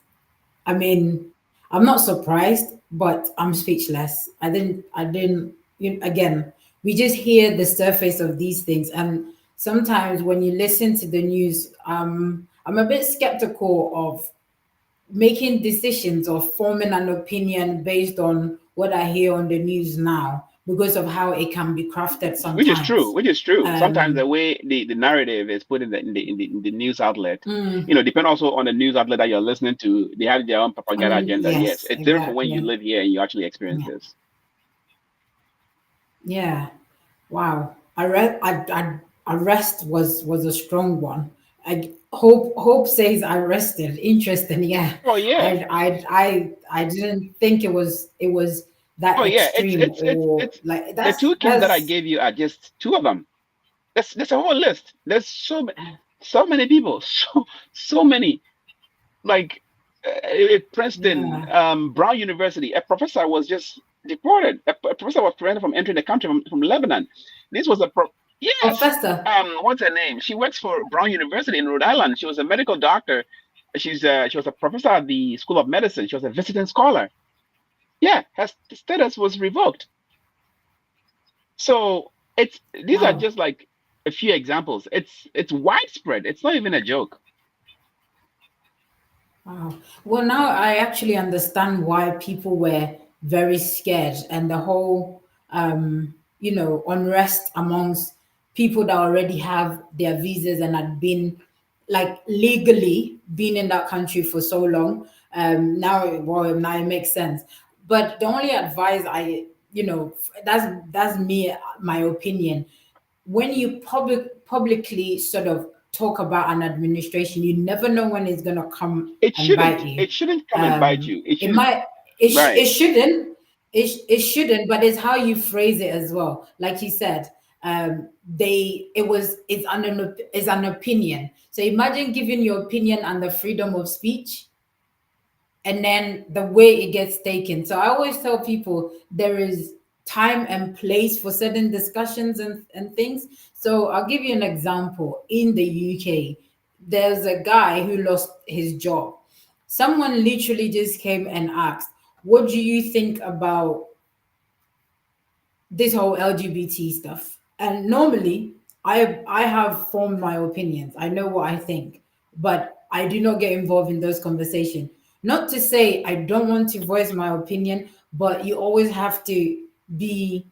I mean, I'm not surprised, but I'm speechless. I didn't again, we just hear the surface of these things, and sometimes when you listen to the news, I'm a bit skeptical of making decisions or forming an opinion based on what I hear on the news now because of how it can be crafted which is true. sometimes. Which is true. Sometimes the Um, way the narrative is put in the news outlet, mm, depend also on the news outlet that you're listening to. They have their own I propaganda mean, agenda. Yes, yes, it's different from when you exactly. live here and you actually experience Yeah. this. Yeah. Wow. Arrest was a strong one. Hope says arrested. Interesting. Yeah. Oh yeah. I didn't think it was that Oh yeah, extreme or it's like the two cases that I that's gave you are just two of them. There's a whole list. There's so many people, so many. Like at Princeton, yeah. Brown University, a professor was just deported. A professor was prevented from entering the country from Lebanon. This was yes. Professor. What's her name? She works for Brown University in Rhode Island. She was a medical doctor. She was a professor at the School of Medicine. She was a visiting scholar. Yeah, her status was revoked. So these are Wow. just like a few examples. It's widespread. It's not even a joke. Wow. Well, now I actually understand why people were very scared and the whole, unrest amongst people that already have their visas and had been like legally been in that country for so long. Now it makes sense. But the only advice that's me, my opinion, when you publicly sort of talk about an administration, you never know when it's gonna come It and shouldn't. bite you. It shouldn't come and bite you. It It shouldn't. might it Right. shouldn't it shouldn't, but it's how you phrase it as well. Like you said, it's an opinion. So imagine giving your opinion and the freedom of speech, and then the way it gets taken. So I always tell people there is time and place for certain discussions and things. So I'll give you an example. In the UK, there's a guy who lost his job. Someone literally just came and asked, what do you think about this whole LGBT stuff? And normally, I have formed my opinions. I know what I think, but I do not get involved in those conversations. Not to say I don't want to voice my opinion, but you always have to be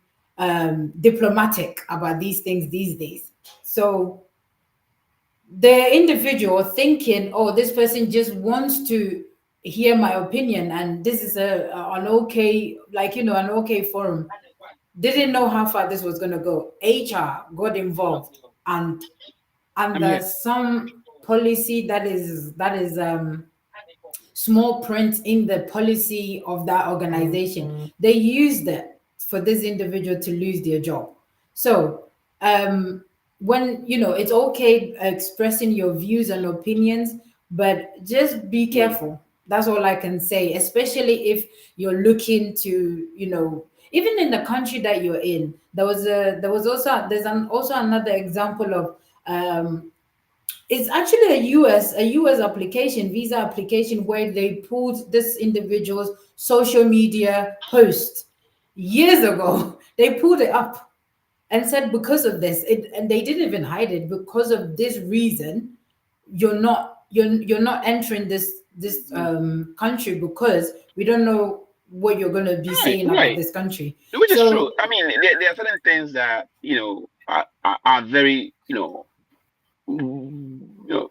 diplomatic about these things these days. So the individual thinking, oh, this person just wants to hear my opinion, and this is an okay, like, an okay forum, didn't know how far this was going to go. HR got involved, and I'm here. there's some policy that is small print in the policy of that organization. They used it for this individual to lose their job. So when it's okay expressing your views and opinions, but just be Mm. careful. That's all I can say, especially if you're looking to, even in the country that you're in. There's also another example of it's actually a US application, visa application, where they pulled this individual's social media post years ago. They pulled it up and said, because of this, and they didn't even hide it, because of this reason, you're not entering this country, because we don't know what you're going to be Right, saying about right. this country. Which is true. So I mean, there are certain things that are very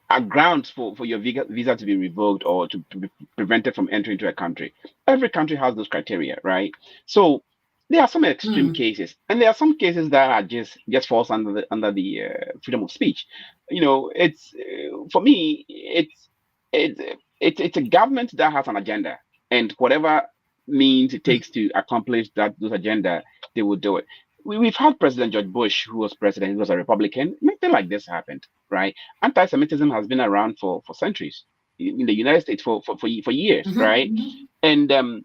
are grounds for your visa to be revoked or to be prevented from entering into a country. Every country has those criteria, right? So there are some extreme cases, and there are some cases that are just falls under the freedom of speech. It's for me, it's a government that has an agenda, and whatever means it takes to accomplish those agenda, they will do it. We've had President George Bush, who was president, he was a Republican. Nothing like this happened, right? Anti-Semitism has been around for centuries in the United States for years, right? And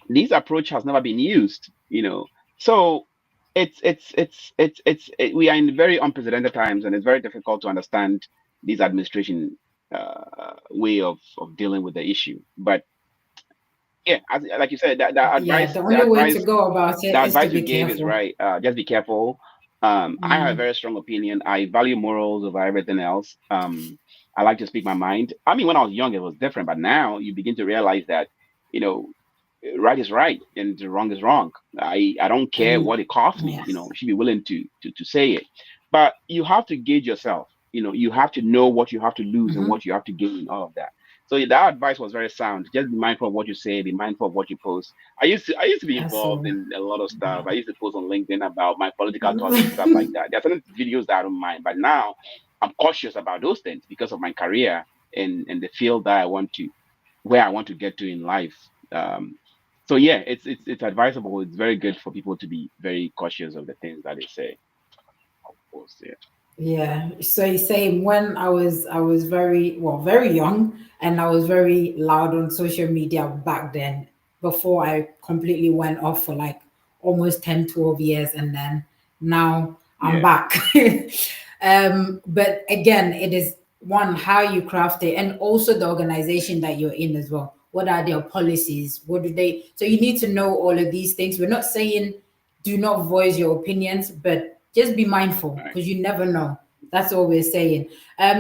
this approach has never been used. So we are in very unprecedented times, and it's very difficult to understand this administration way of dealing with the issue. But yeah, like you said, that that yeah, advice, the the only way to advice go about the it is to advice you be gave is careful. right. Just be careful. I have a very strong opinion. I value morals over everything else. I like to speak my mind. I mean, when I was young, it was different, but now you begin to realize that, you know, right is right and wrong is wrong. I don't care And what it costs me. yes. You should be willing to say it, but you have to gauge yourself. You have to know what you have to lose and what you have to gain, all of that. So that advice was very sound. Just be mindful of what you say. Be mindful of what you post. I used to be involved Absolutely. in a lot of stuff. I used to post on LinkedIn about my political thoughts and stuff like that. There are certain videos that I don't mind, but now I'm cautious about those things because of my career and the field that I want to, where I want to get to in life. So yeah, it's advisable. It's very good for people to be very cautious of the things that they say. Of course, yeah. Yeah. So same, when I was very young, and I was very loud on social media back then, before I completely went off for like almost 10, 12 years, and then now I'm Yeah. back. But again, it is one, how you craft it, and also the organization that you're in as well. What are their policies? What do they, so you need to know all of these things. We're not saying do not voice your opinions, but just be mindful, Right. because you never know. That's all we're saying.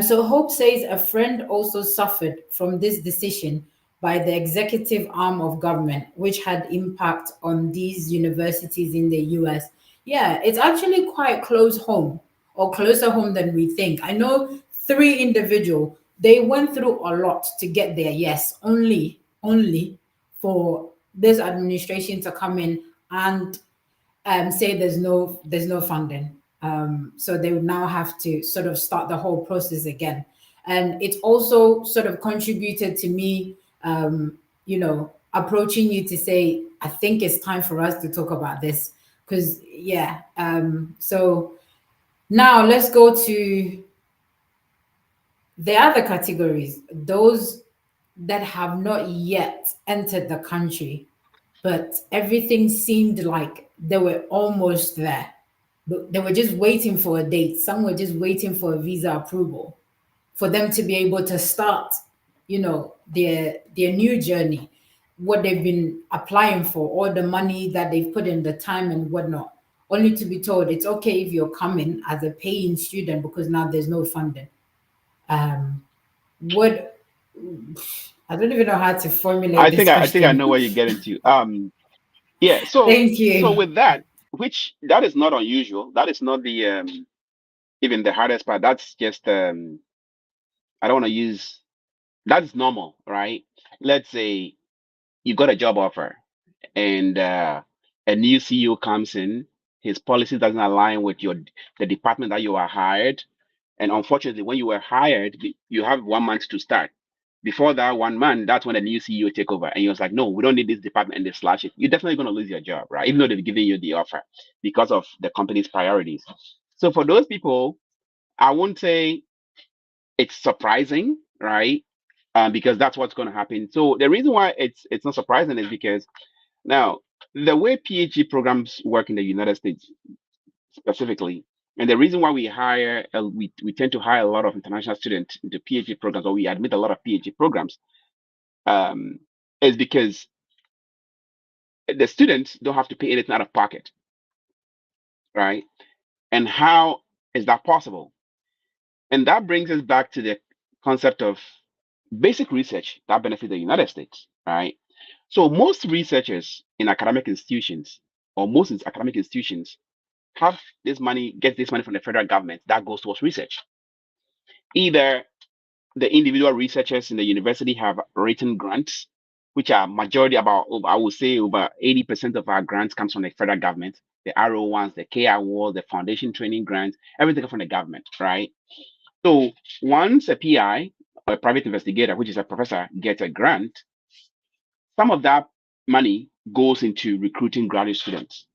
So Hope says a friend also suffered from this decision by the executive arm of government, which had impact on these universities in the US. Yeah, it's actually quite close home, or closer home than we think. I know three individual, they went through a lot to get there. Yes, only for this administration to come in and say there's no funding. So they would now have to sort of start the whole process again. And it's also sort of contributed to me, approaching you to say, I think it's time for us to talk about this. Because, yeah, so Now let's go to the other categories, those that have not yet entered the country, but everything seemed like they were almost there. But they were just waiting for a date. Some were just waiting for a visa approval for them to be able to start, their new journey, what they've been applying for, all the money that they've put in, the time and whatnot, only to be told it's okay if you're coming as a paying student because now there's no funding. Um, what I don't even know how to formulate this I think I question. know where you're getting to. Yeah. Thank So you. with that, which that is not unusual. That is not the even the hardest part. That's just I don't want to use. That's normal, right? Let's say you got a job offer and a new CEO comes in, his policy doesn't align with the department that you are hired. And unfortunately, when you were hired, you have 1 month to start. Before that 1 month, that's when the new CEO take over. And he was like, no, we don't need this department, and they slash it. You're definitely going to lose your job, right? Even though they've given you the offer because of the company's priorities. So for those people, I won't say it's surprising, right? Because that's what's going to happen. So the reason why it's not surprising is because now the way PhD programs work in the United States specifically, and the reason why we tend to hire a lot of international students into PhD programs, or we admit a lot of PhD programs, um, is because the students don't have to pay anything out of pocket, right? And how is that possible? And that brings us back to the concept of basic research that benefits the United States, right? So most researchers in academic institutions, or most academic institutions, have this money, get this money from the federal government that goes towards research. Either the individual researchers in the university have written grants, which are majority about, I would say over 80% of our grants comes from the federal government, the RO ones, the K awards, the foundation training grants, everything from the government, right? So once a PI or a private investigator, which is a professor, gets a grant, some of that money goes into recruiting graduate students,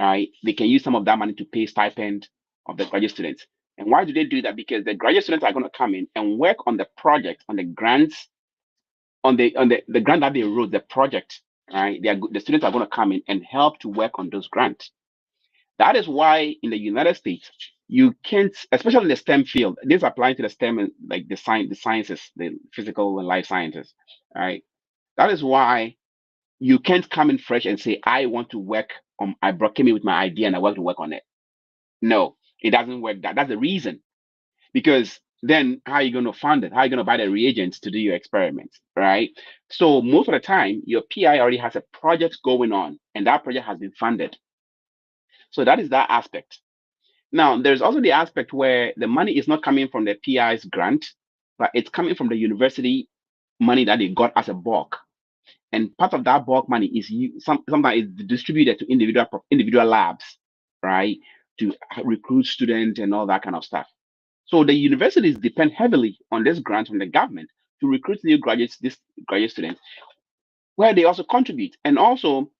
right? They can use some of that money to pay stipend of the graduate students. And why do they do that? Because the graduate students are going to come in and work on the project, on the grants, the grant that they wrote, the project, right? The students are going to come in and help to work on those grants. That is why in the United States, you can't, especially in the STEM field, this applies to the STEM and like the sciences, the physical and life sciences, right? That is why you can't come in fresh and say, I want to work on, came in with my idea and I want to work on it. No, it doesn't work. That's the reason. Because then how are you going to fund it? How are you going to buy the reagents to do your experiments, right? So most of the time, your PI already has a project going on, and that project has been funded. So that is that aspect. Now, there's also the aspect where the money is not coming from the PI's grant, but it's coming from the university money that they got as a bulk. And part of that bulk money is sometimes it's distributed to individual labs, right, to recruit students and all that kind of stuff. So the universities depend heavily on this grant from the government to recruit new graduates, this graduate students, where they also contribute. And also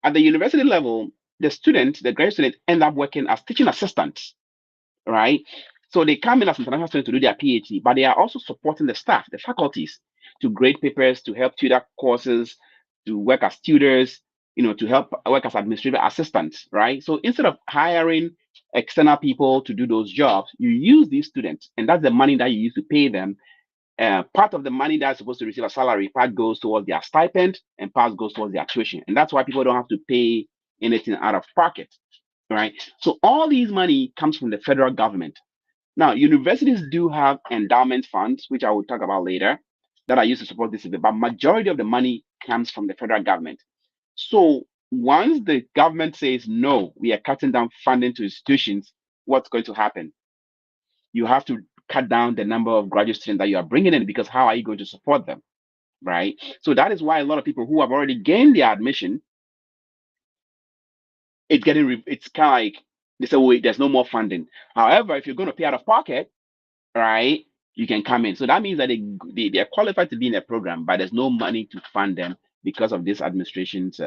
at the university level, the graduate students end up working as teaching assistants, right? So they come in as international students to do their PhD, but they are also supporting the staff, the faculties, to grade papers, to help tutor courses, to work as tutors, to help work as administrative assistants, right? So instead of hiring external people to do those jobs, you use these students, and that's the money that you use to pay them. Part of the money that's supposed to receive a salary, part goes towards their stipend, and part goes towards their tuition, and that's why people don't have to pay anything out of pocket, right? So all these money comes from the federal government. Now, universities do have endowment funds, which I will talk about later, that are used to support this, but majority of the money comes from the federal government. So once the government says no, we are cutting down funding to institutions, what's going to happen? You have to cut down the number of graduate students that you are bringing in, because how are you going to support them, right? So that is why a lot of people who have already gained their admission, it's kind of like they say, wait, there's no more funding. However, if you're going to pay out of pocket, right, you can come in. So that means that they are qualified to be in a program, but there's no money to fund them because of this administration's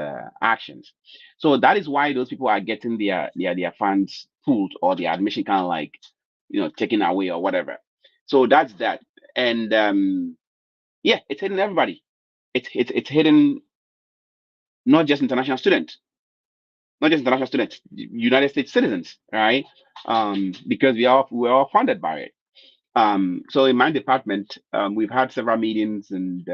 actions. So that is why those people are getting their funds pulled or their admission kind of like taken away or whatever. So that's that. And yeah, it's hitting everybody. It's hitting not just international students, not just international students, United States citizens, right? Because we're all funded by it. So in my department, we've had several meetings, and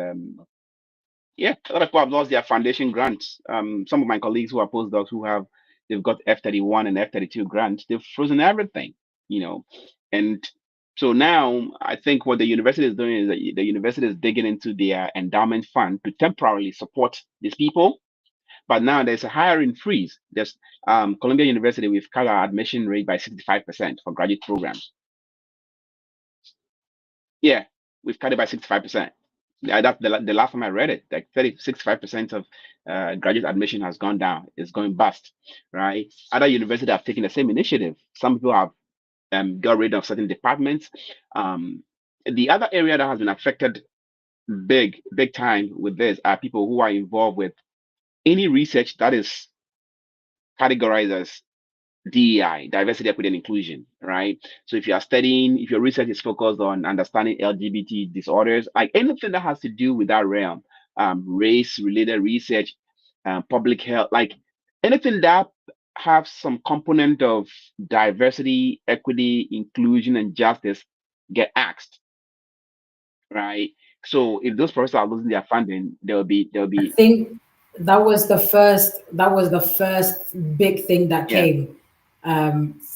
yeah, a lot of people have lost their foundation grants. Some of my colleagues who are postdocs they've got F-31 and F-32 grants, they've frozen everything, you know, and so now I think what the university is doing is that the university is digging into their endowment fund to temporarily support these people. But now there's a hiring freeze. There's Columbia University, we've cut our admission rate by 65% for graduate programs. Yeah, we've cut it by 65%. That's the last time I read it. Like 65% of graduate admission has gone down. It's going bust, right? Other universities have taken the same initiative. Some people have got rid of certain departments. The other area that has been affected big time with this are people who are involved with any research that is categorized as DEI, diversity, equity, and inclusion, right? So if your research is focused on understanding LGBT disorders, like anything that has to do with that realm, race-related research, public health, like anything that have some component of diversity, equity, inclusion, and justice get axed, right? So if those professors are losing their funding, there'll I be think that was the first big thing that yeah, came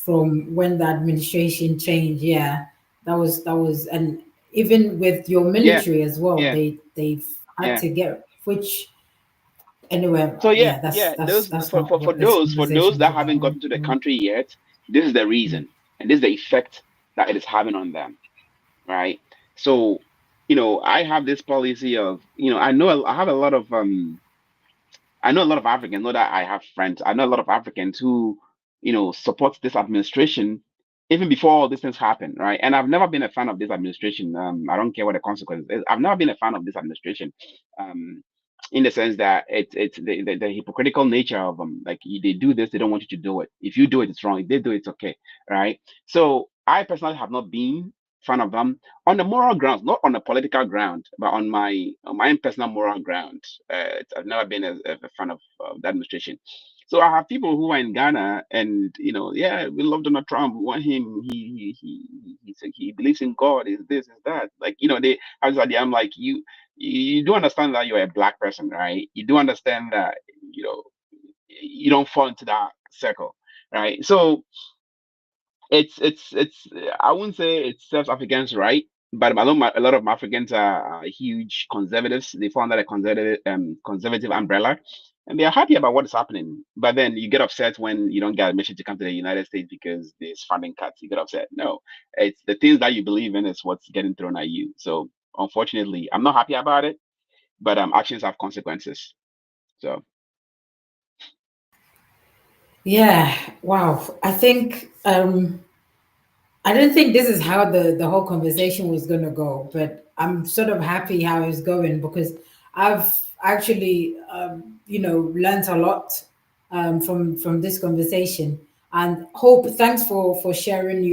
from when the administration changed. Yeah, that was, and even with your yeah, military as well, yeah, they've had yeah. to get, which anyway, So yeah, yeah, that's yeah, that's those that's for, not for what this for those conversation is that about. haven't gotten to the country yet, this is the reason, and this is the effect that it is having on them, right? So, I have this policy of, I have a lot of I know a lot of Africans, not that I have friends. I know a lot of Africans who, support this administration even before all these things happen, right? And I've never been a fan of this administration. I don't care what the consequences is. I've never been a fan of this administration, um, in the sense that it's the hypocritical nature of them. Like they do this, they don't want you to do it. If you do it, it's wrong. If they do it, it's okay, right? So I personally have not been fan of them on the moral grounds, not on the political ground, but on my own personal moral ground. I've never been a fan of the administration. So I have people who are in Ghana, and yeah, we love Donald Trump. We want him. He believes in God. Is this? Is that? Like they. I'm like you do understand that you're a black person, right? You do understand that you know you don't fall into that circle, right? So it's I wouldn't say it's South Africans right, but a lot of Africans are huge conservatives. They fall under the conservative umbrella, and they are happy about what is happening. But then you get upset when you don't get admission to come to the United States because there's funding cuts. You get upset. No, it's the things that you believe in is what's getting thrown at you. So unfortunately, I'm not happy about it, but actions have consequences. So Yeah, wow. I don't think this is how the whole conversation was going to go, but I'm sort of happy how it's going because I've actually, learned a lot from this conversation. And Hope, thanks for sharing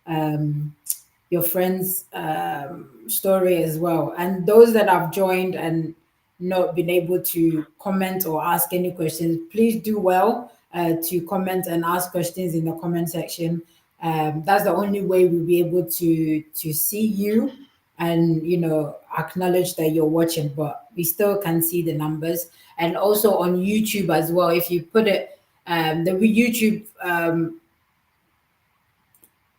um, your friend's story as well. And those that have joined and not been able to comment or ask any questions, please do well to comment and ask questions in the comment section. That's the only way we'll be able to see you and acknowledge that you're watching. But we still can see the numbers, and also on YouTube as well. If you put it, the YouTube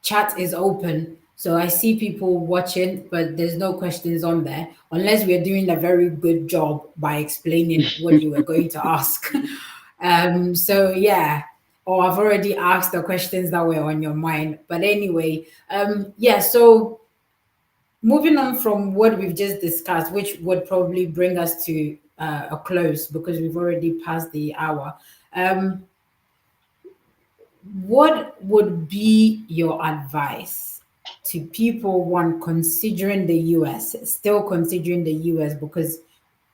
chat is open. So I see people watching, but there's no questions on there unless we're doing a very good job by explaining what you were going to ask. So yeah, or I've already asked the questions that were on your mind. But anyway, yeah, so moving on from what we've just discussed, which would probably bring us to a close because we've already passed the hour. Um, what would be your advice to people, one, considering the US, still considering the US, because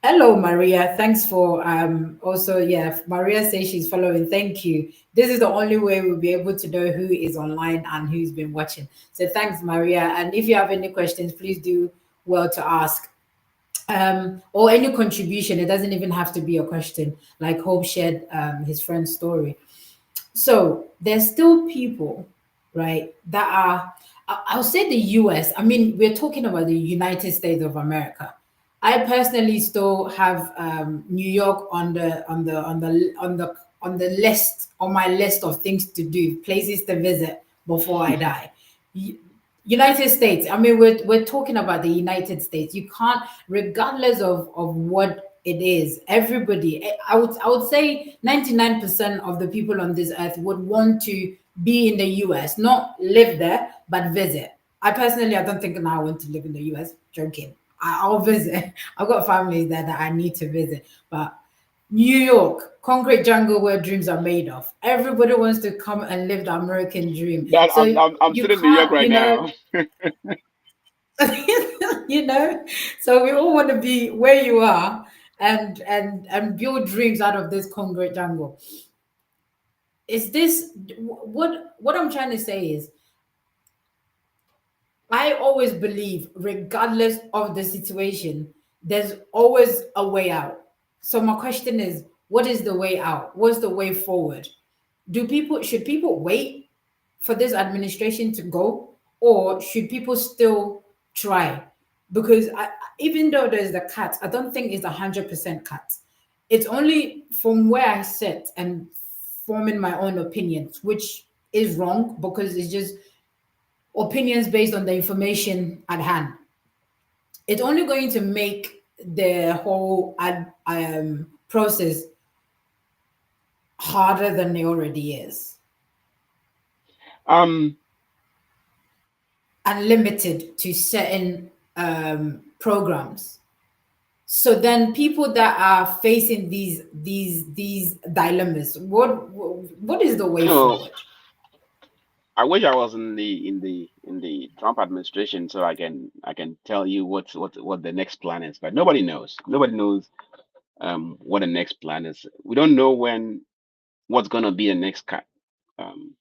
Hello, Maria. Thanks for also, yeah, Maria says she's following. Thank you. This is the only way we'll be able to know who is online and who's been watching. So thanks, Maria. And if you have any questions, please do well to ask. Or any contribution. It doesn't even have to be a question, like Hope shared his friend's story. So there's still people, right, that are, I'll say the US. I mean, we're talking about the United States of America. I personally still have New York on my list of things to do, places to visit before I die. United States. I mean, we're talking about the United States. You can't, regardless of what it is. Everybody, I would say 99% of the people on this earth would want to be in the US, not live there, but visit. I don't think now I want to live in the US. Joking. I'll visit. I've got families there that I need to visit, but New York, concrete jungle where dreams are made of. Everybody wants to come and live the American dream. That So I'm you still in New York can't, right now. you know. So we all want to be where you are and build dreams out of this concrete jungle. Is this what I'm trying to say is I always believe, regardless of the situation, there's always a way out. So my question is, what is the way out? What's the way forward? Should people wait for this administration to go, or should people still try? Because even though there's the cut, I don't think it's 100% cut. It's only from where I sit and forming my own opinions, which is wrong because it's just opinions based on the information at hand. It's only going to make the whole process harder than it already is, um, and limited to certain programs. So then people that are facing these dilemmas, what is the you way know, forward? I wish I was in the Trump administration so I can tell you what the next plan is. But nobody knows. Nobody knows what the next plan is. We don't know when what's gonna be the next cut. Um,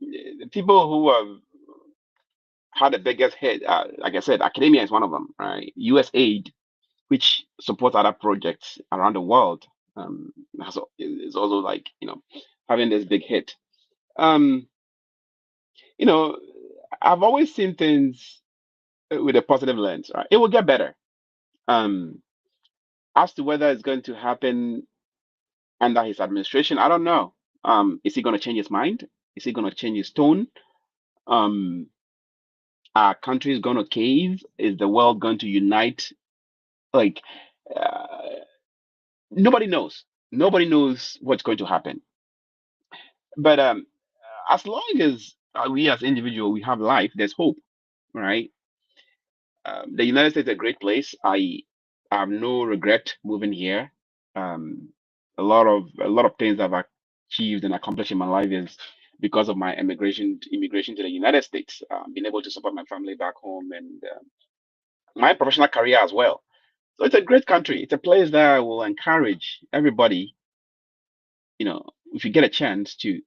the people who have had the biggest hit, like I said, academia is one of them, right? U.S. aid, which supports other projects around the world, is also like having this big hit. Um, you know, I've always seen things with a positive lens, right? It will get better. Um, as to whether it's going to happen under his administration, I don't know. Is he going to change his mind? Is he going to change his tone? Um, are countries going to cave? Is the world going to unite? Like, uh, nobody knows. Nobody knows what's going to happen. But as long as we as individual we have life, there's hope, right? The United States is a great place. I have no regret moving here. Um, a lot of things I've achieved and accomplished in my life is because of my immigration to the United States. Being able to support my family back home and my professional career as well. So it's a great country. It's a place that I will encourage everybody. If you get a chance to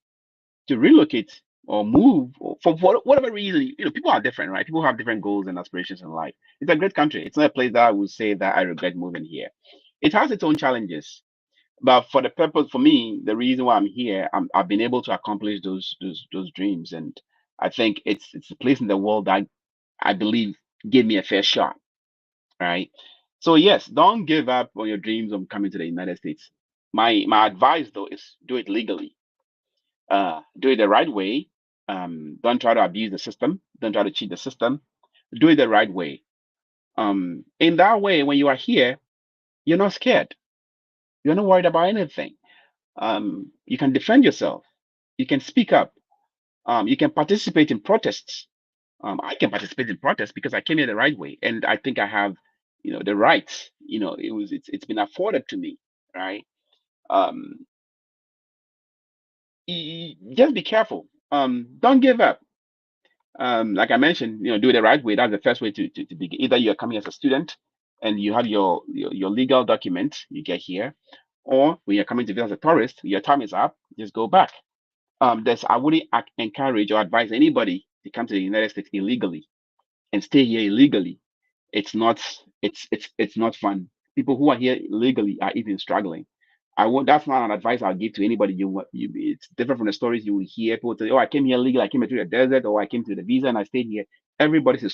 relocate or move or for whatever reason, people are different, right? People have different goals and aspirations in life. It's a great country. It's not a place that I would say that I regret moving here. It has its own challenges, but for the purpose, for me, the reason why I'm here, I've been able to accomplish those dreams, and I think it's a place in the world that I believe gave me a fair shot, right? So yes, don't give up on your dreams of coming to the United States. My advice though is do it legally, do it the right way. Don't try to abuse the system. Don't try to cheat the system. Do it the right way. In that way, when you are here, you're not scared. You're not worried about anything. You can defend yourself. You can speak up. You can participate in protests. I can participate in protests because I came here the right way, and I think I have, the rights. It's been afforded to me, right? Um, just be careful. Don't give up. Like I mentioned, do it the right way. That's the first way to begin. Either you're coming as a student, and you have your legal documents, you get here. Or when you're coming to visit as a tourist, your time is up, just go back. I wouldn't encourage or advise anybody to come to the United States illegally and stay here illegally. It's not it's not fun. People who are here illegally are even struggling. I won't. That's not an advice I'll give to anybody. It's different from the stories you will hear. People tell you, "Oh, I came here legally. I came here through the desert, or I came to the visa and I stayed here." Everybody's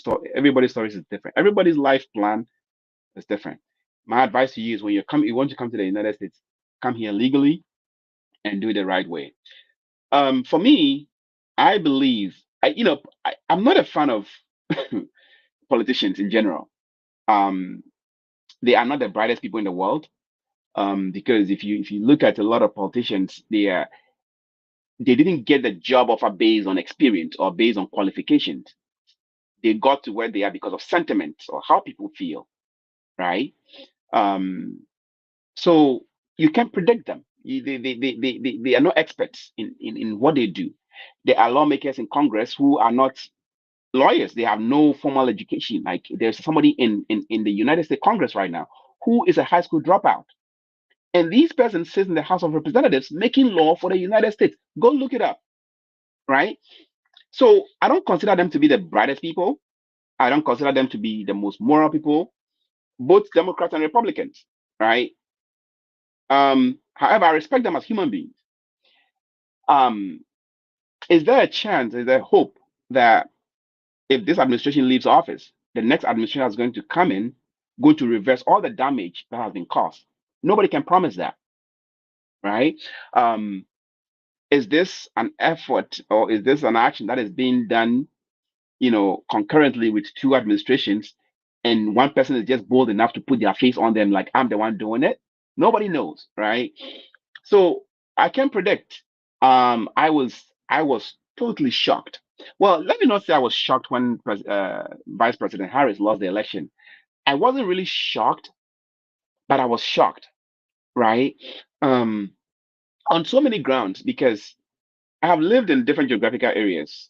stories is different. Everybody's life plan is different. My advice to you is when you want to come to the United States, come here legally and do it the right way. For me, I believe I'm not a fan of politicians in general. Um, they are not the brightest people in the world. Because if you look at a lot of politicians, they didn't get the job offer based on experience or based on qualifications. They got to where they are because of sentiment or how people feel, right? Um, so you can't predict them. They are not experts in what they do. There are lawmakers in Congress who are not lawyers. They have no formal education. Like there's somebody in the United States Congress right now who is a high school dropout. And these persons sit in the House of Representatives making law for the United States. Go look it up, right? So I don't consider them to be the brightest people. I don't consider them to be the most moral people, both Democrats and Republicans, right? However, I respect them as human beings. Um, is there a chance, is there hope that if this administration leaves office, the next administration is going to come in, going to reverse all the damage that has been caused? Nobody can promise that, right? Um, is this an effort or is this an action that is being done, concurrently with two administrations, and one person is just bold enough to put their face on them like I'm the one doing it? Nobody knows, right? So I can predict. I was totally shocked. Well, let me not say I was shocked when Vice President Harris lost the election. I wasn't really shocked, but I was shocked, right? Um, on so many grounds because I have lived in different geographical areas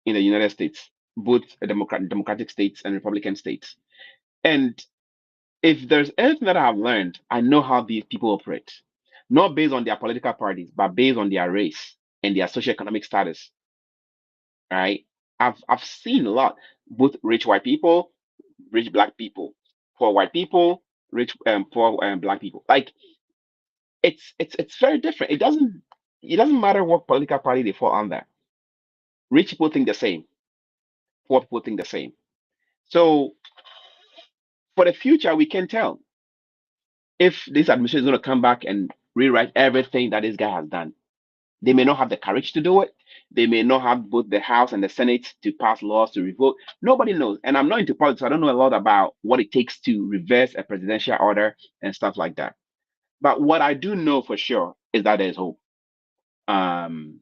in the United States, both democratic states and Republican states. And if there's anything that I have learned, I know how these people operate, not based on their political parties, but based on their race and their socioeconomic status. Right? I've seen a lot, both rich white people, rich black people, poor white people, rich poor black people. Like it's very different. It doesn't matter what political party they fall under. Rich people think the same, poor people think the same. So for the future, we can tell if this administration is going to come back and rewrite everything that this guy has done. They may not have the courage to do it. They may not have both the House and the Senate to pass laws to revoke. Nobody knows. And I'm not into politics. So I don't know a lot about what it takes to reverse a presidential order and stuff like that. But what I do know for sure is that there's hope. Um,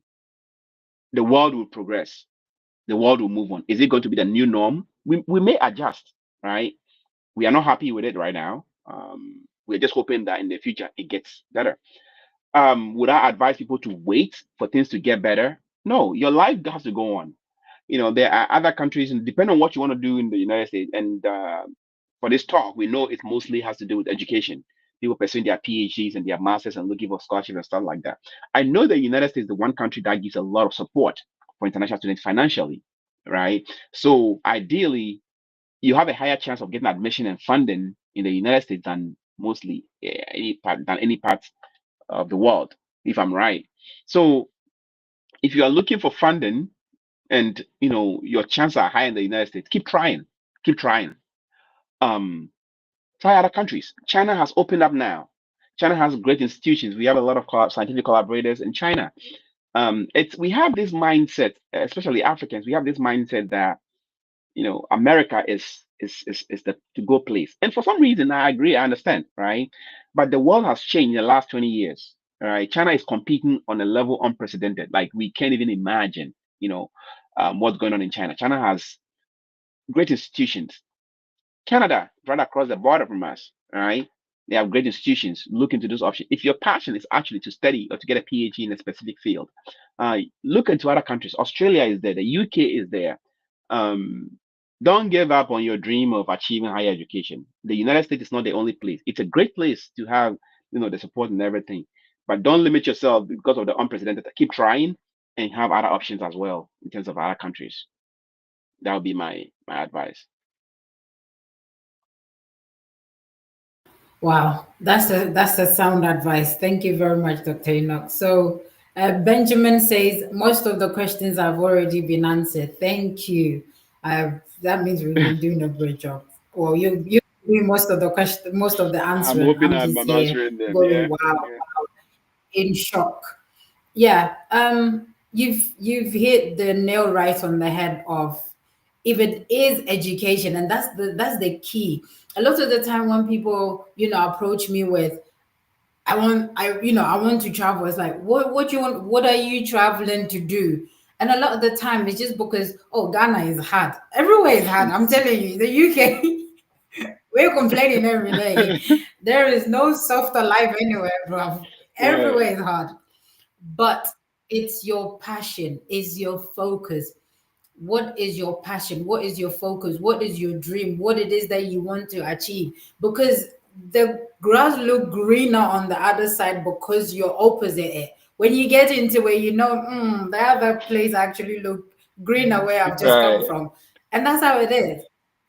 the world will progress. The world will move on. Is it going to be the new norm? We may adjust, right? We are not happy with it right now. We're just hoping that in the future it gets better. Would I advise people to wait for things to get better? No, your life has to go on. There are other countries, and depending on what you want to do in the United States, and for this talk, we know it mostly has to do with education. People pursuing their PhDs and their masters and looking for scholarship and stuff like that. I know the United States is the one country that gives a lot of support for international students financially, right? So ideally, you have a higher chance of getting admission and funding in the United States than mostly any part of the world, if I'm right. So if you are looking for funding and your chances are high in the United States, keep trying, keep trying. Um, Try other countries. China has opened up now. China has great institutions. We have a lot of scientific collaborators in China. We have this mindset, especially Africans. We have this mindset that America is the to go place. And for some reason, I agree, I understand, right? But the world has changed in the last 20 years. Right? China is competing on a level unprecedented. Like we can't even imagine, what's going on in China. China has great institutions. Canada, right across the border from us, right? They have great institutions. Look into those options. If your passion is actually to study or to get a PhD in a specific field, look into other countries. Australia is there. The UK is there. Um, Don't give up on your dream of achieving higher education. The United States is not the only place. It's a great place to have, the support and everything. But don't limit yourself because of the unprecedented. Keep trying and have other options as well in terms of other countries. That would be my advice. Wow, that's a sound advice. Thank you very much, Dr. Enoch. So Benjamin says most of the questions have already been answered. Thank you. That means we've been doing a great job. Well, you doing most of the question, most of the I'm answering. hoping I'm I'm, just I'm here answering them. going Yeah. wow, Yeah. in shock. Yeah, you've hit the nail right on the head of if it is education, and that's the key. A lot of the time when people approach me with I want to travel. It's like, what you want, what are you traveling to do? And a lot of the time it's just because, oh, Ghana is hard. Everywhere is hard. I'm telling you, the UK, we're complaining every day. There is no softer life anywhere, bro. Right. Everywhere is hard. But it's your passion, is your focus. What is your passion? What is your focus? What is your dream? What it is that you want to achieve? Because the grass look greener on the other side because you're opposite it. When you get into where the other place actually look greener where I've just come Right. from. And that's how it is.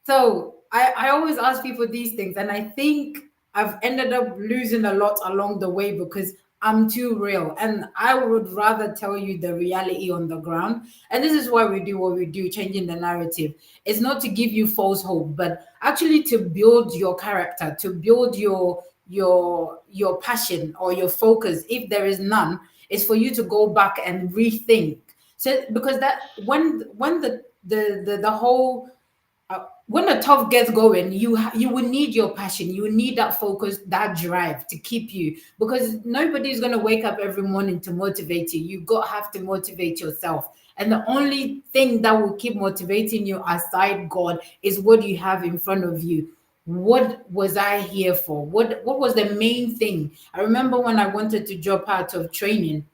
So I always ask people these things, and I think I've ended up losing a lot along the way because I'm too real. And I would rather tell you the reality on the ground. And this is why we do what we do, changing the narrative. It's not to give you false hope, but actually to build your character, to build your passion or your focus. If there is none, it's for you to go back and rethink. So because that when the whole when the tough gets going, you will need your passion, you will need that focus, that drive to keep you, because nobody's going to wake up every morning to motivate you. You got have to motivate yourself, and the only thing that will keep motivating you aside God is what you have in front of you. What was I here for? What was the main thing? I remember when I wanted to drop out of training,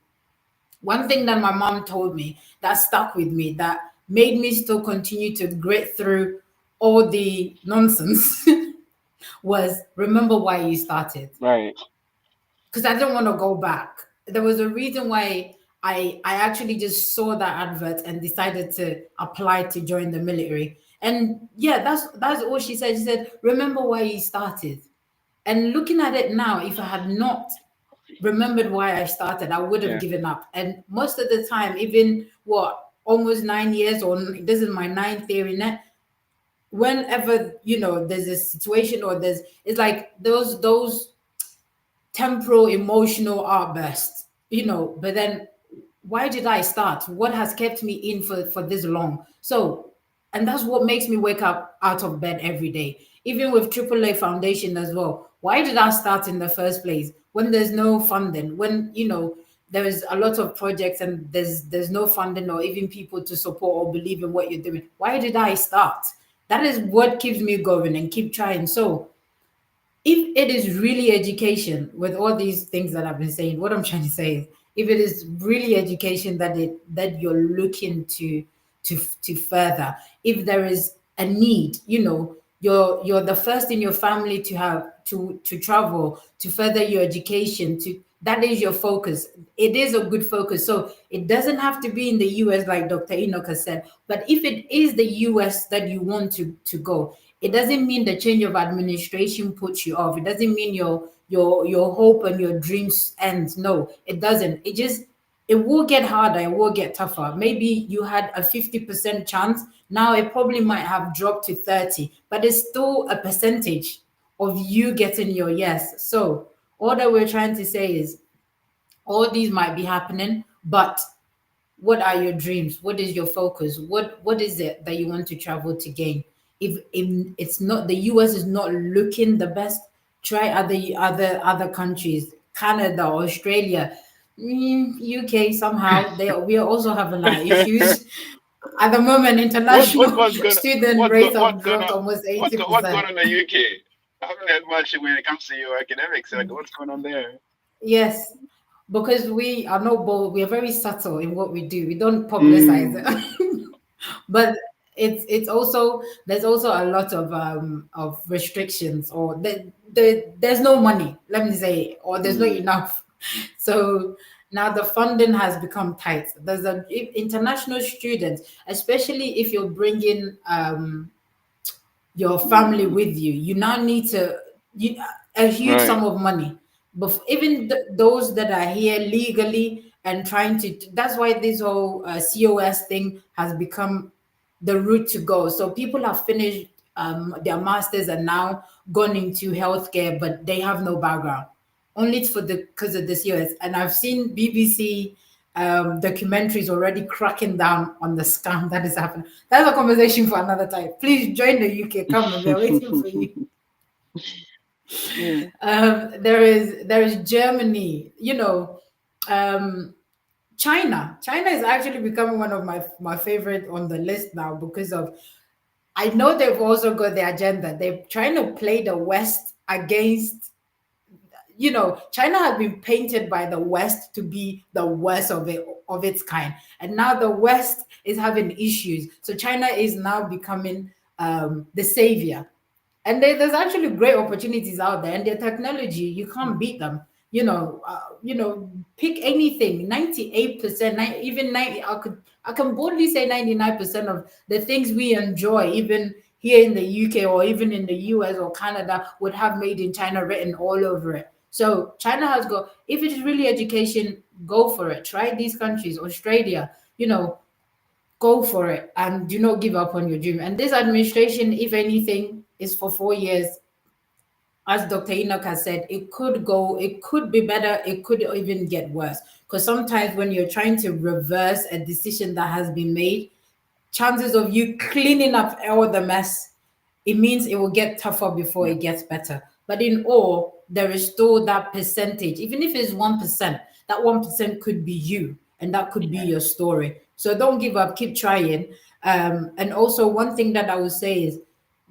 one thing that my mom told me that stuck with me, that made me still continue to grit through all the nonsense, was remember why you started. Right. Because I didn't want to go back. There was a reason why I actually just saw that advert and decided to apply to join the military. And yeah, that's all she said. She said, remember why you started. And looking at it now, if I had not remembered why I started, I would have Yeah. given up. And most of the time, even what almost 9 years, or this is my ninth year in it, whenever there's a situation or there's it's like those temporal emotional outbursts, but then why did I start? What has kept me in for this long? So, and that's what makes me wake up out of bed every day, even with AAA Foundation as well. Why did I start in the first place when there's no funding? When there is a lot of projects and there's no funding or even people to support or believe in what you're doing. Why did I start? That is what keeps me going and keep trying. So if it is really education, with all these things that I've been saying, what I'm trying to say is, if it is really education that you're looking to further, if there is a need, you're the first in your family to have to travel to further your education, to that is your focus. It is a good focus. So it doesn't have to be in the US like Dr. Enoch has said, but if it is the US that you want to go, it doesn't mean the change of administration puts you off. It doesn't mean your hope and your dreams end. No, it doesn't. It will get harder, it will get tougher. Maybe you had a 50% chance. Now it probably might have dropped to 30, but it's still a percentage of you getting your yes. So all that we're trying to say is all these might be happening, but what are your dreams? What is your focus? What is it that you want to travel to gain? If it's not, the US is not looking the best, try other countries, Canada, Australia, UK. Somehow we are also having our issues at the moment. International student rates have dropped almost eighty what's going percent. on in the UK? I haven't heard much when it comes to your academics. Like, what's going on there? Yes, because we are not bold. We are very subtle in what we do. We don't publicize Mm, it. But it's also, there's also a lot of restrictions, or there's no money, let me say, or there's not Mm, enough. So now the funding has become tight. There's a international students, especially if you're bringing your family with you, you now need to, you, a huge right. sum of money. But even those that are here legally and trying to, that's why this whole COS thing has become the route to go. So people have finished their masters and now gone into healthcare, but they have no background, only for the because of the COS. And I've seen BBC documentaries already cracking down on the scam that is happening. That's a conversation for another time. Please join the UK. Come, we're waiting for you. Yeah. There is Germany. Um, China. China is actually becoming one of my favorite on the list now because of, I know they've also got the agenda. They're trying to play the West against, China has been painted by the West to be the worst of its kind, and now the West is having issues. So China is now becoming the savior, and there's actually great opportunities out there, and their technology, you can't beat them. Pick anything. 98%, even 90. I can boldly say 99% of the things we enjoy, even here in the UK or even in the US or Canada, would have made in China written all over it. So China has got, if it's really education, go for it. Try these countries, Australia, go for it, and do not give up on your dream. And this administration, if anything, is for 4 years. As Dr. Enoch has said, it could be better, it could even get worse. Because sometimes when you're trying to reverse a decision that has been made, chances of you cleaning up all the mess, it means it will get tougher before Yeah. it gets better. But in all, there is still that percentage, even if it's 1%, that 1% could be you, and that could be Yeah. your story. So don't give up, keep trying. And also, one thing that I would say is,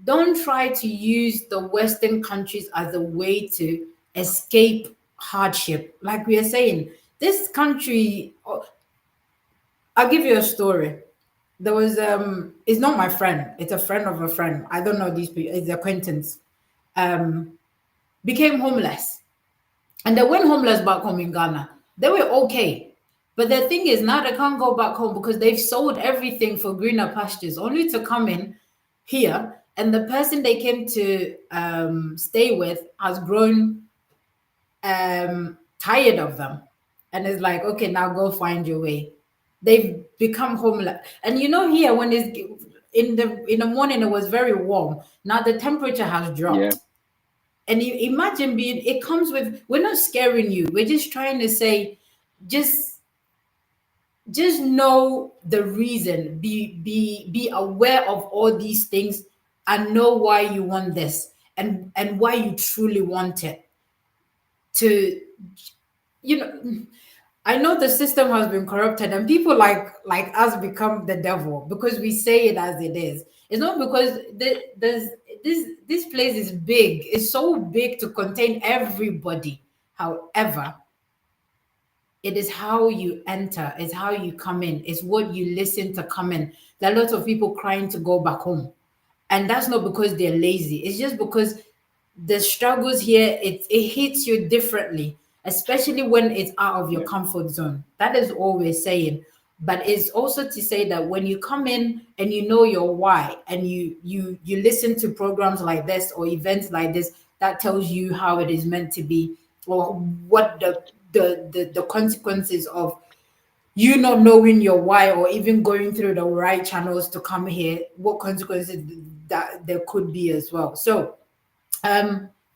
don't try to use the Western countries as a way to escape hardship. Like we are saying, this country, I'll give you a story. There was it's not my friend, it's a friend of a friend. I don't know these people, it's acquaintance. Um, Became homeless. And they went homeless back home in Ghana. They were okay. But the thing is, now they can't go back home because they've sold everything for greener pastures, only to come in here. And the person they came to stay with has grown tired of them, and it's like, okay, now go find your way. They've become homeless. And here, when it's in the morning, it was very warm. Now the temperature has Yeah. dropped. And you imagine, being it comes with, we're not scaring you, we're just trying to say, just know the reason, be aware of all these things, and know why you want this, and why you truly want it. To you know I know the system has been corrupted, and people like us become the devil because we say it as it is. It's not because this place is big. It's so big to contain everybody. However, it is how you enter, it's how you come in, it's what you listen to come in. There are lots of people crying to go back home. And that's not because they're lazy. It's just because the struggles here, it hits you differently, especially when it's out of your Yeah. comfort zone. That is all we're saying. But it's also to say that when you come in and you know your why, and you listen to programs like this or events like this, that tells you how it is meant to be, or what the consequences of you not knowing your why, or even going through the right channels to come here, what consequences that there could be as well. So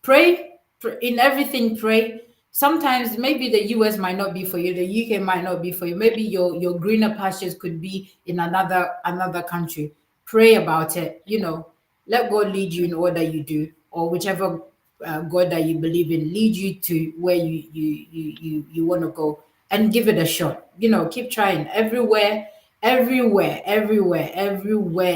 pray, in everything, pray. Sometimes maybe the US might not be for you, the UK might not be for you, maybe your greener pastures could be in another country. Pray about it, let God lead you in all that you do, or whichever God that you believe in lead you to where you want to go, and give it a shot. Keep trying. Everywhere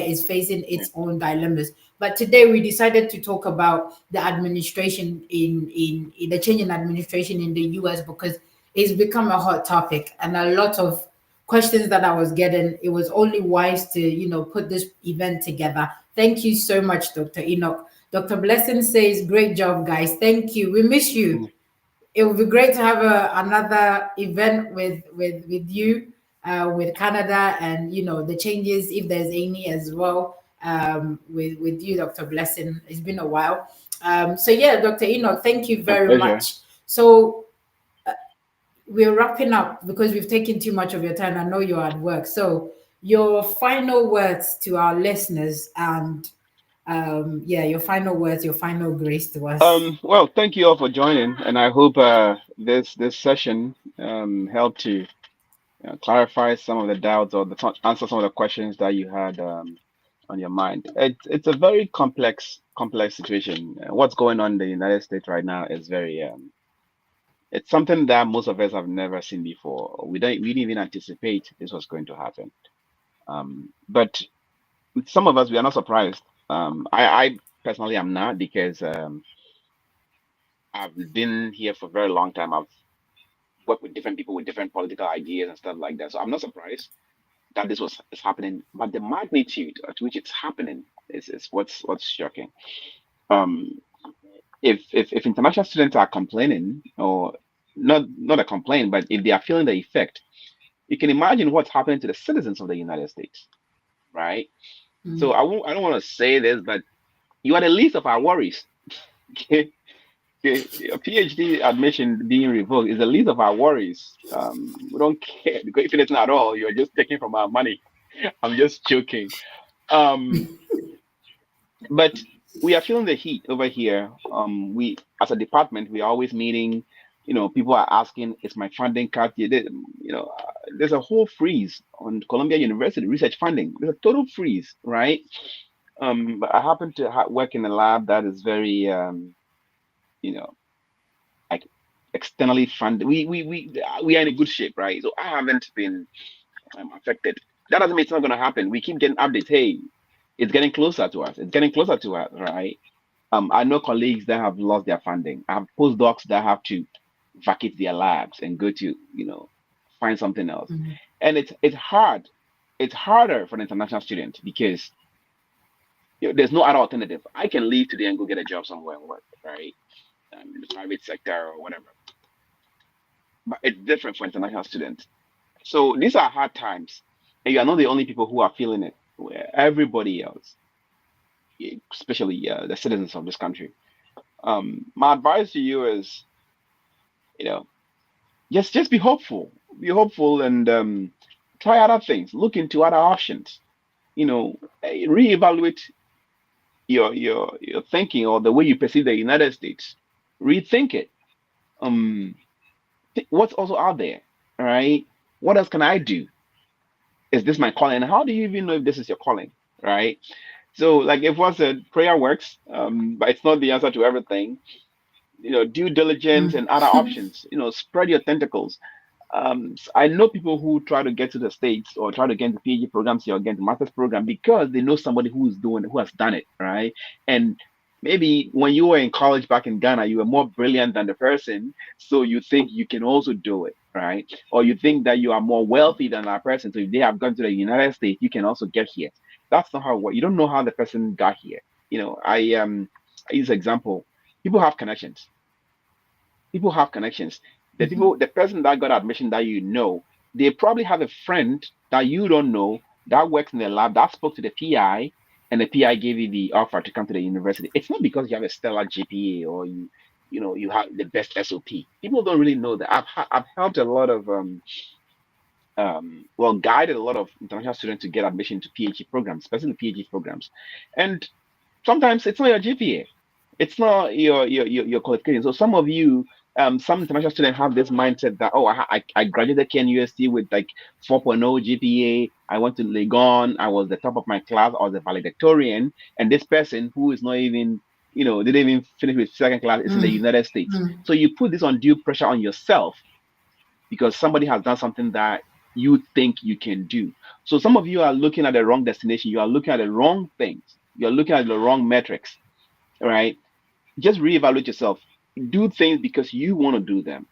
is facing Yeah. its own dilemmas. But today we decided to talk about the administration in the change in administration in the US, because it's become a hot topic, and a lot of questions that I was getting, it was only wise to, put this event together. Thank you so much, Dr. Enoch. Dr. Blessing says, great job, guys. Thank you. We miss you. It would be great to have another event with you, with Canada, and the changes, if there's any as well, with you, Dr. Blessing. It's been a while. So yeah, Dr. Enoch, thank you My very pleasure. much. So we're wrapping up because we've taken too much of your time. I know you're at work. So your final words to our listeners, and yeah, your final words, your final grace to us. Well, thank you all for joining, and I hope this session helped to clarify some of the doubts or answer some of the questions that you had on your mind. It's a very complex situation. What's going on in the United States right now is very it's something that most of us have never seen before. We didn't even anticipate this was going to happen. But some of us we are not surprised. I personally am not because I've been here for a very long time. I've worked with different people with different political ideas and stuff like that. So I'm not surprised that this was is happening. But the magnitude at which it's happening is what's shocking. Um, if international students are complaining, or not a complaint, but if they are feeling the effect, you can imagine what's happening to the citizens of the United States, right? So I don't want to say this, but you are the least of our worries. Okay? Okay, a PhD admission being revoked is the least of our worries. We don't care because if it's not at all, you're just taking from our money. I'm just joking. Um, but we are feeling the heat over here. We, as a department, we are always meeting. People are asking, "Is my funding cut?" There's a whole freeze on Columbia University research funding. There's a total freeze, right? But I happen to work in a lab that is very, you know, like externally funded. We are in a good shape, right? So I haven't been affected. That doesn't mean it's not going to happen. We keep getting updates. Hey, it's getting closer to us. It's getting closer to us, right? I know colleagues that have lost their funding. I have postdocs that have to vacate their labs and go to, find something else. And it's hard. It's harder for an international student because there's no other alternative. I can leave today and go get a job somewhere and work, right? In the private sector or whatever. But it's different for international students. So these are hard times, and you are not the only people who are feeling it. Where everybody else, especially the citizens of this country. My advice to you is, you know, just be hopeful, and try other things. Look into other options. Reevaluate your thinking or the way you perceive the United States. Rethink it. Um, what's also out there, all right? What else can I do? Is this my calling? And how do you even know if this is your calling, right? So, like, if what said, prayer works, but it's not the answer to everything. Due diligence and other options. Spread your tentacles. I know people who try to get to the States or try to get into PhD programs here or get into master's program because they know somebody who has done it, right? And maybe when you were in college back in Ghana, you were more brilliant than the person, so you think you can also do it, right? Or you think that you are more wealthy than that person, so if they have gone to the United States, you can also get here. That's not how it works. You don't know how the person got here. I use example. People have connections. People have connections. The person that got admission that they probably have a friend that you don't know that works in the lab that spoke to the PI, and the PI gave you the offer to come to the university. It's not because you have a stellar GPA or you have the best SOP. People don't really know that. I've helped a lot of guided a lot of international students to get admission to PhD programs, especially PhD programs, and sometimes it's not your GPA, it's not your qualification. So some of you, some international students have this mindset that, oh, I graduated KNUST with like 4.0 GPA. I went to Legon. I was the top of my class. I was a valedictorian. And this person who is not even, didn't even finish with second class is in the United States. So you put this undue pressure on yourself because somebody has done something that you think you can do. So some of you are looking at the wrong destination. You are looking at the wrong things. You're looking at the wrong metrics. All right. Just reevaluate yourself. Do things because you want to do them.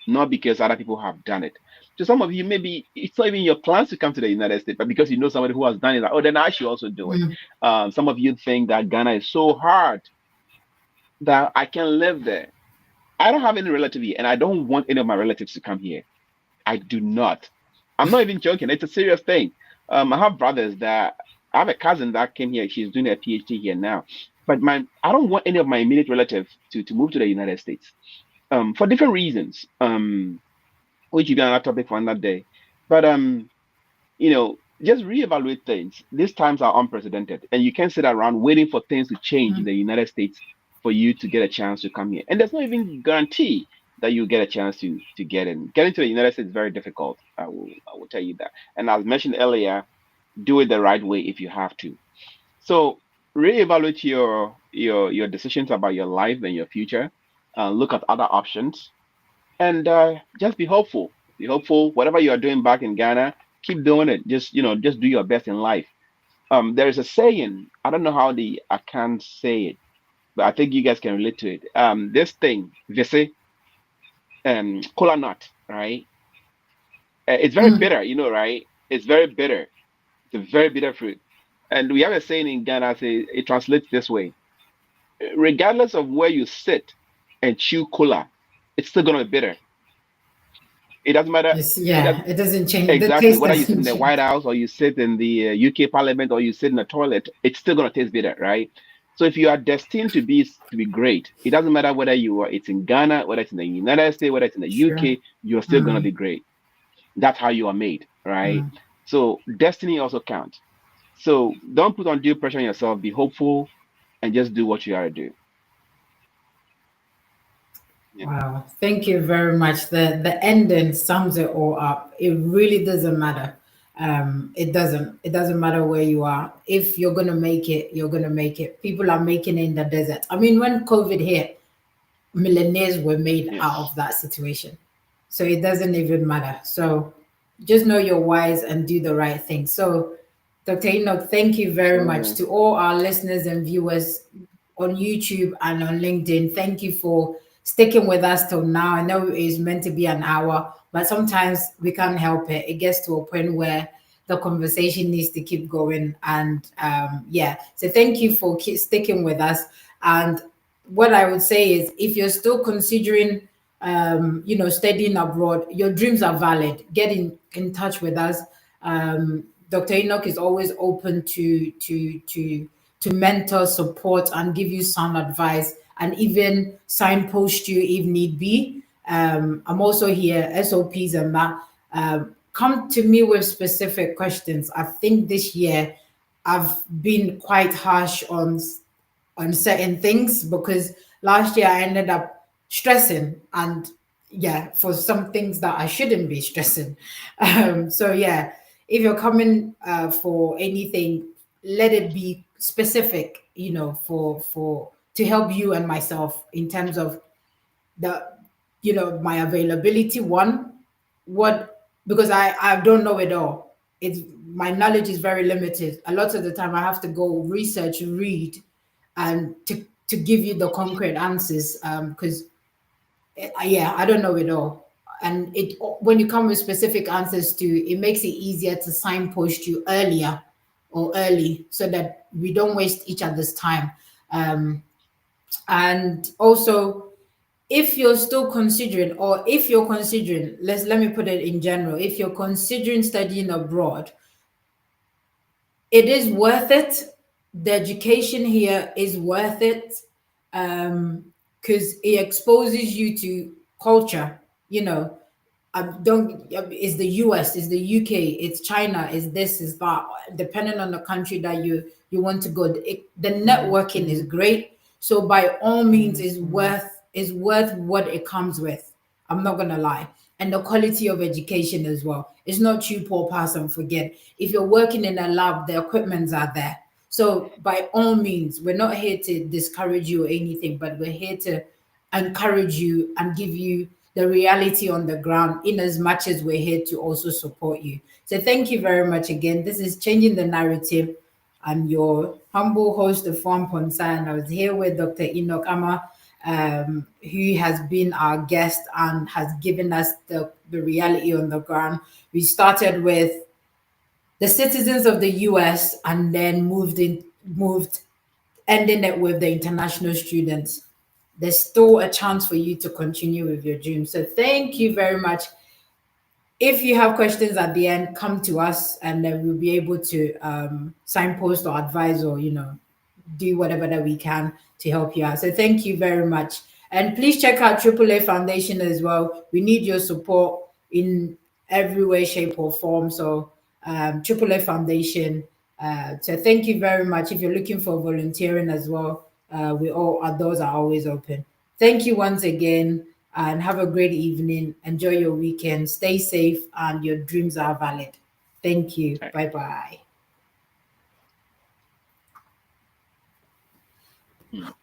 not because other people have done it. To some of you, maybe it's not even your plans to come to the United States, but because you know somebody who has done it, like, oh, then I should also do it. Mm, Some of you think that Ghana is so hard that I can live there. I don't have any relative here, and I don't want any of my relatives to come here. I do not. I'm not even joking. It's a serious thing. I have brothers that I have a cousin that came here. She's doing a PhD here now. But I don't want any of my immediate relatives to move to the United States. For different reasons. Which will be another topic for another day. But just reevaluate things. These times are unprecedented, and you can't sit around waiting for things to change in mm, the United States for you to get a chance to come here. And there's not even guarantee that you get a chance to get in. Getting to the United States is very difficult. I will tell you that. And as mentioned earlier, do it the right way if you have to. So reevaluate your decisions about your life and your future. Look at other options and just be hopeful. Be hopeful. Whatever you are doing back in Ghana, keep doing it. Just do your best in life. There is a saying. I don't know how I can't say it, but I think you guys can relate to it. This thing, vise, cola nut, right? It's very mm. bitter, right? It's very bitter. It's a very bitter fruit. And we have a saying in Ghana. Say it translates this way: regardless of where you sit and chew cola, it's still gonna be bitter. It doesn't matter. It's, It yeah, doesn't it doesn't change. The exactly taste whether you sit doesn't in the change. White House or you sit in the UK Parliament or you sit in the toilet. It's still gonna taste bitter, right? So if you are destined to be great, it doesn't matter whether it's in Ghana, whether it's in the United States, whether it's in the Sure. UK, you're still gonna Mm, be great. That's how you are made, right? mm. So destiny also counts. So don't put undue pressure on yourself. Be hopeful and just do what you gotta do. Yeah. Wow. Thank you very much. The ending sums it all up. It really doesn't matter. It doesn't. It doesn't matter where you are. If you're gonna make it, you're gonna make it. People are making it in the desert. I mean, when COVID hit, millionaires were made out Yes. of that situation. So it doesn't even matter. So just know you're wise and do the right thing. So, Dr. Enoch, thank you very much Absolutely. to all our listeners and viewers on YouTube and on LinkedIn. Thank you for sticking with us till now. I know it's meant to be an hour, but sometimes we can't help it. It gets to a point where the conversation needs to keep going. And yeah, so thank you for sticking with us. And what I would say is, if you're still considering, studying abroad, your dreams are valid. Get in touch with us. Dr. Enoch is always open to mentor, support, and give you sound advice, and even signpost you if need be. I'm also here, SOPs and that. Come to me with specific questions. I think this year I've been quite harsh on certain things, because last year I ended up stressing, and yeah, for some things that I shouldn't be stressing. So yeah, if you're coming for anything, let it be specific, for to help you and myself in terms of the my availability. One, what, because I don't know it all. It's My knowledge is very limited. A lot of the time I have to go research, read, and to give you the concrete answers, because yeah, I don't know it all. And it, when you come with specific answers to, it makes it easier to signpost you earlier or early, so that we don't waste each other's time. And also, if you're still considering, or if you're considering, let me put it in general, if you're considering studying abroad, it is worth it. The education here is worth it, because it exposes you to culture. You know, don't It's the US, it's the UK, it's China, it's this, is that. Depending on the country that you want to go, the networking is great. So by all means, is worth what it comes with. I'm not gonna lie. And the quality of education as well. It's not cheap or pass and forget. If you're working in a lab, the equipments are there. So by all means, we're not here to discourage you or anything, but we're here to encourage you and give you the reality on the ground, in as much as we're here to also support you. So thank you very much again. This is Changing the Narrative. I'm your humble host of Form Ponsa, and I was here with Dr. Enoch Amarh. who has been our guest and has given us the reality on the ground. We started with the citizens of the US and then moved ending it with the international students. There's still a chance for you to continue with your dream. So thank you very much. If you have questions at the end, come to us and then we'll be able to signpost or advise or, do whatever that we can to help you out. So thank you very much. And please check out AAA Foundation as well. We need your support in every way, shape, or form. So AAA Foundation. So thank you very much. If you're looking for volunteering as well, our doors are always open. Thank you once again and have a great evening. Enjoy your weekend. Stay safe and your dreams are valid. Thank you. All right. Bye bye.